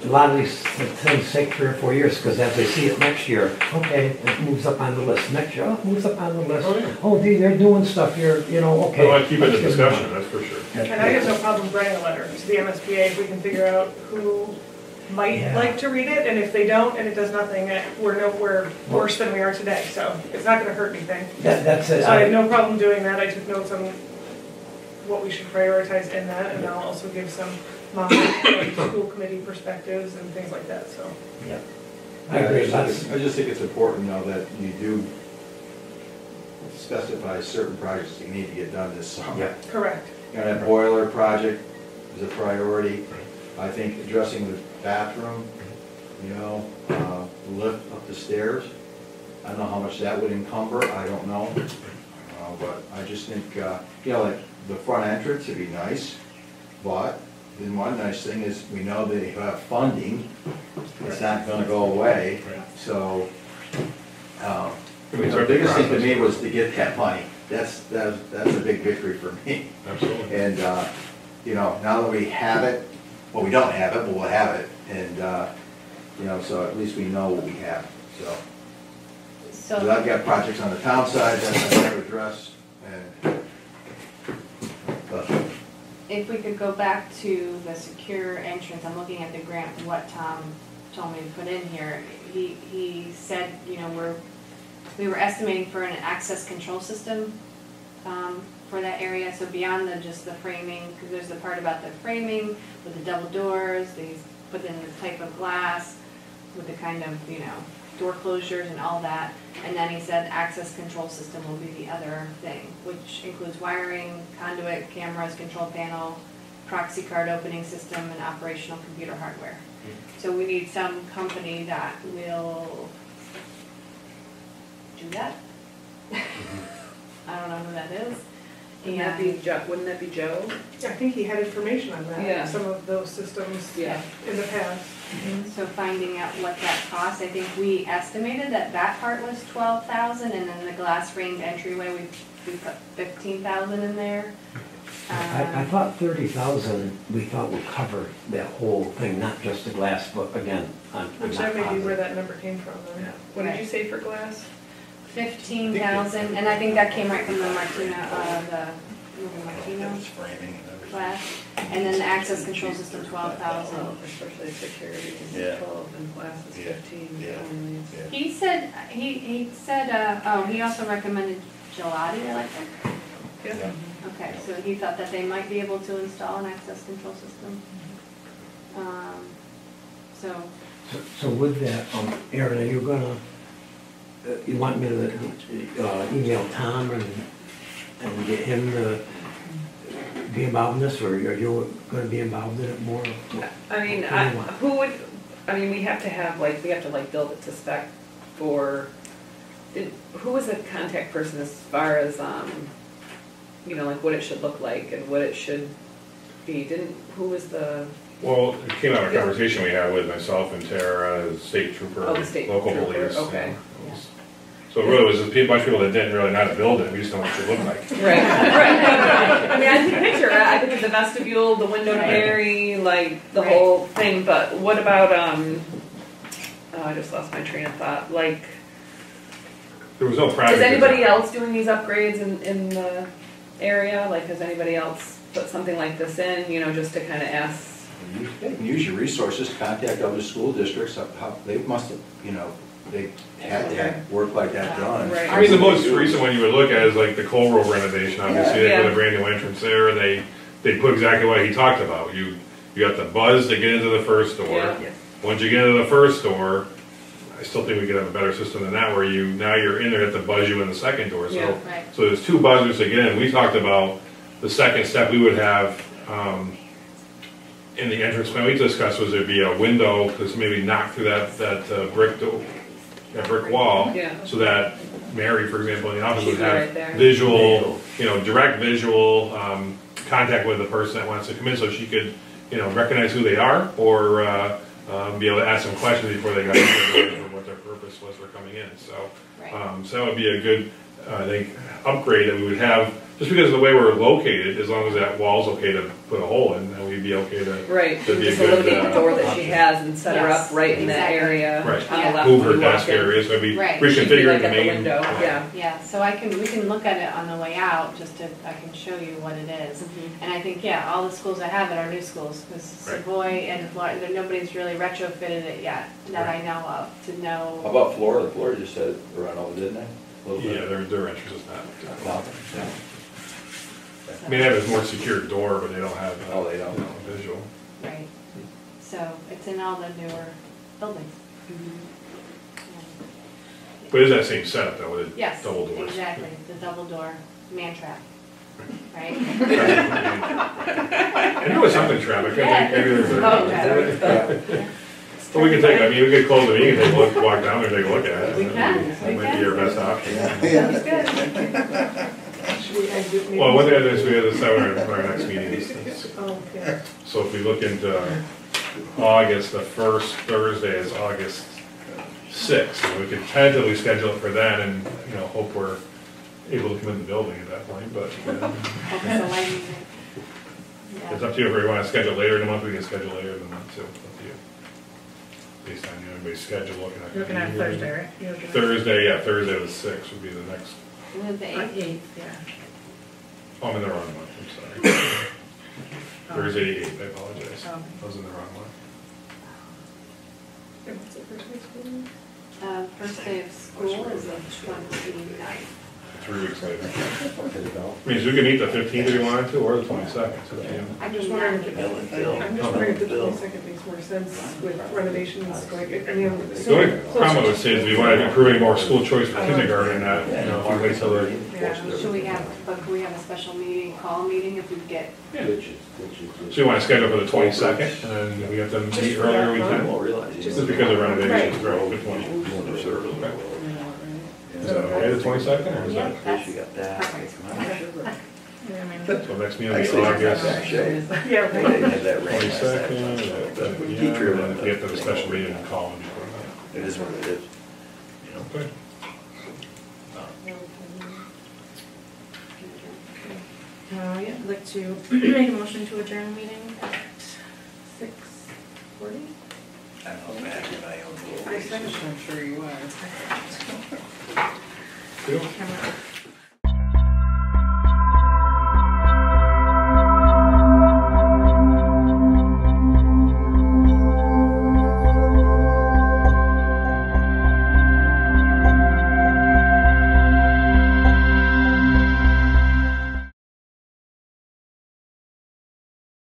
lot of these things take 3 or 4 years, because as they see it next year, okay, it moves up on the list. Next year, oh, it moves up on the list.
Oh, yeah.
Oh, gee, they're doing stuff here, you know, okay.
I want to keep it in
let's
the
give them
discussion,
money.
that's for sure.
And I have no problem writing a letter to the MSBA if we can figure out who might
Yeah.
like to read it, and if they don't, and it does nothing, we're worse than we are today, so it's not gonna hurt anything.
That's it.
So I have no problem doing that, I took notes on what we should prioritize in that, and I'll also give some school committee perspectives and things like that, so.
Yeah. I agree,
I
that's,
just think it's important, though, that you do specify certain projects that you need to get done this summer.
yeah.
Correct.
You know, that boiler project is a priority. I think addressing the bathroom, you know, lift up the stairs. I don't know how much that would encumber, I don't know. But I just think, you know, like the front entrance would be nice, but then one nice thing is we know they have funding. It's not gonna go away, so, the biggest thing to me was to get that money. That's a big victory for me.
Absolutely.
And, you know, now that we have it, well, we don't have it, but we'll have it. And, you know, so at least we know what we have, so.
So,
But I've got projects on the town side that I have to address, and, but,
if we could go back to the secure entrance, I'm looking at the grant, what Tom told me to put in here. He said, you know, we were estimating for an access control system for that area, so beyond just the framing, because there's the part about the framing with the double doors, these put in the type of glass with the kind of, you know, door closures and all that. And then he said access control system will be the other thing, which includes wiring, conduit, cameras, control panel, proxy card opening system, and operational computer hardware. So we need some company that will do that. I don't know who that is.
Wouldn't that be Joe?
I think he had information on
Yeah.
that, some of those systems
Yeah.
in the past.
So finding out what that costs, I think we estimated that part was 12,000, and then the glass framed entryway, we put 15,000 in there.
I thought 30,000, we thought would cover that whole thing, not just the glass, but again, I'm
Which
not
that may be where
positive.
that number came from, then.
Yeah.
What did you say for glass?
15,000, and I think that came right from the Martino, the Martino.
framing and everything.
class. And then the access control system, 12,000.
Especially security,
Yeah.
12 and class is
Yeah.
15.
Yeah.
only.
Yeah.
He said, he also recommended Gelati Electric.
Yeah.
Okay, so he thought that they might be able to install an access control system. So,
So with that, Aaron, are you gonna, you want me to email Tom and get him to be involved in this, or are you gonna be involved in it more?
I mean, we have to have, like, build it to spec for, who was the contact person as far as, like what it should look like and what it should be? Who was the?
Well, it came out of a conversation we had with myself and Tara, the state trooper,
Oh, the state
local
trooper,
police.
okay.
So it really was just a bunch of people that didn't really know how to build it, we just know what it should look like.
Right. I mean, I can picture it. I think the vestibule, the window to Mary, like the whole thing. But what about I just lost my train of thought. Like,
There was no project.
is anybody
design.
else doing these upgrades in the area? Like, has anybody else put something like this in? Just to kind of ask.
You can use your resources to contact other school districts, how they must have, they had to have work like that done.
Right.
I mean, the most recent one you would look at is like the Coal Road renovation, obviously, they
Yeah.
put a brand new entrance there, and they put exactly what he talked about. You got the buzz to get into the first door.
Yeah.
Once you get into the first door, I still think we could have a better system than that, where now you're in there at to buzz you in the second door.
Yeah.
right.
So there's two buzzers to get in. We talked about the second step we would have in the entrance plan we discussed was there'd be a window, because maybe knock through that brick wall,
Yeah.
so that Mary, for example, in the office
She'd
would
be
have
right there.
visual, direct visual contact with the person that wants to come in, so she could, recognize who they are, or be able to ask them questions before they got in, or what their purpose was for coming in. So,
Right.
so that would be a good, I think, upgrade that we would have. Just because of the way we're located, as long as that wall's okay to put a hole in, then we'd be okay to.
Right.
That'd be a
Just
good,
eliminate the door that she has and set her
Yes,
up right in that
exactly.
area
Right.
on
Yeah.
the left.
Move her
when you walk
desk
in.
area, so maybe
Right.
She'd be
reconfigure
like
the
at the
main.
window. Yeah.
Yeah, so we can look at it on the way out, I can show you what it is. And I think, all the schools that have it are new schools, because
Right.
Savoy and Florida, nobody's really retrofitted it yet, that I know of, to know.
How about Florida? Florida just had a run over, didn't they? A little
Yeah,
bit.
their entrance is not.
Nothing. Yeah.
I mean, they have a more secure door, but they don't have.
Oh, they don't.
Visual.
Right, so it's in all the newer buildings.
But it's that same setup though, with
Yes,
double doors.
exactly, the double door man trap, right?
I knew it was something traffic, I think maybe there's
Oh,
a. Well, we could we could close the meeting, take a look, walk down there, take a look at it.
We can,
That might be our best option.
Sounds good.
Should we exit meeting?
Well, one thing is, we have to set our next meeting is,
Oh, okay.
so if we look into August, the first Thursday is August 6th. And we could tentatively schedule it for then and, hope we're able to come in the building at that point, but
Okay, so when,
it's up to you if we want to schedule later in the month, we can schedule later in the month too, it's up to you. Based on everybody's schedule, looking at.
You're looking at Thursday, right? You're looking at-
Thursday the 6th would be the next,
the 8th.
8th, yeah.
oh, I'm in the wrong month, I'm sorry. Thursday the 8th, I apologize.
Oh.
I was in the wrong month.
What's the first week's meeting?
First day of school is the 29th.
3 weeks later. I mean, so we could meet the 15th if you wanted to, or the 22nd. It's up to you.
I'm just wondering if the 22nd makes more sense with renovations, like,
The only problem I would say is we want to improve any more school choice for kindergarten, if we wait till the.
Yeah.
Should we have, but could we have a special meeting, call meeting if we get,
So you want to schedule for the 22nd, and then we have to meet earlier we can? Just because of renovations, right, good point. Is that okay, the 22nd, or is
yeah,
that?
that's perfect.
Yeah, I mean,
So next meeting will be August
Yeah,
They
right.
didn't have that rain last
22nd,
time.
yeah, and then if we have to have a special meeting and call and before
It is what it is.
that. Okay.
I'd like to make a motion to adjourn the meeting at 6:40.
I don't know, imagine I own
I'm sure you are.
Cool.
Camera.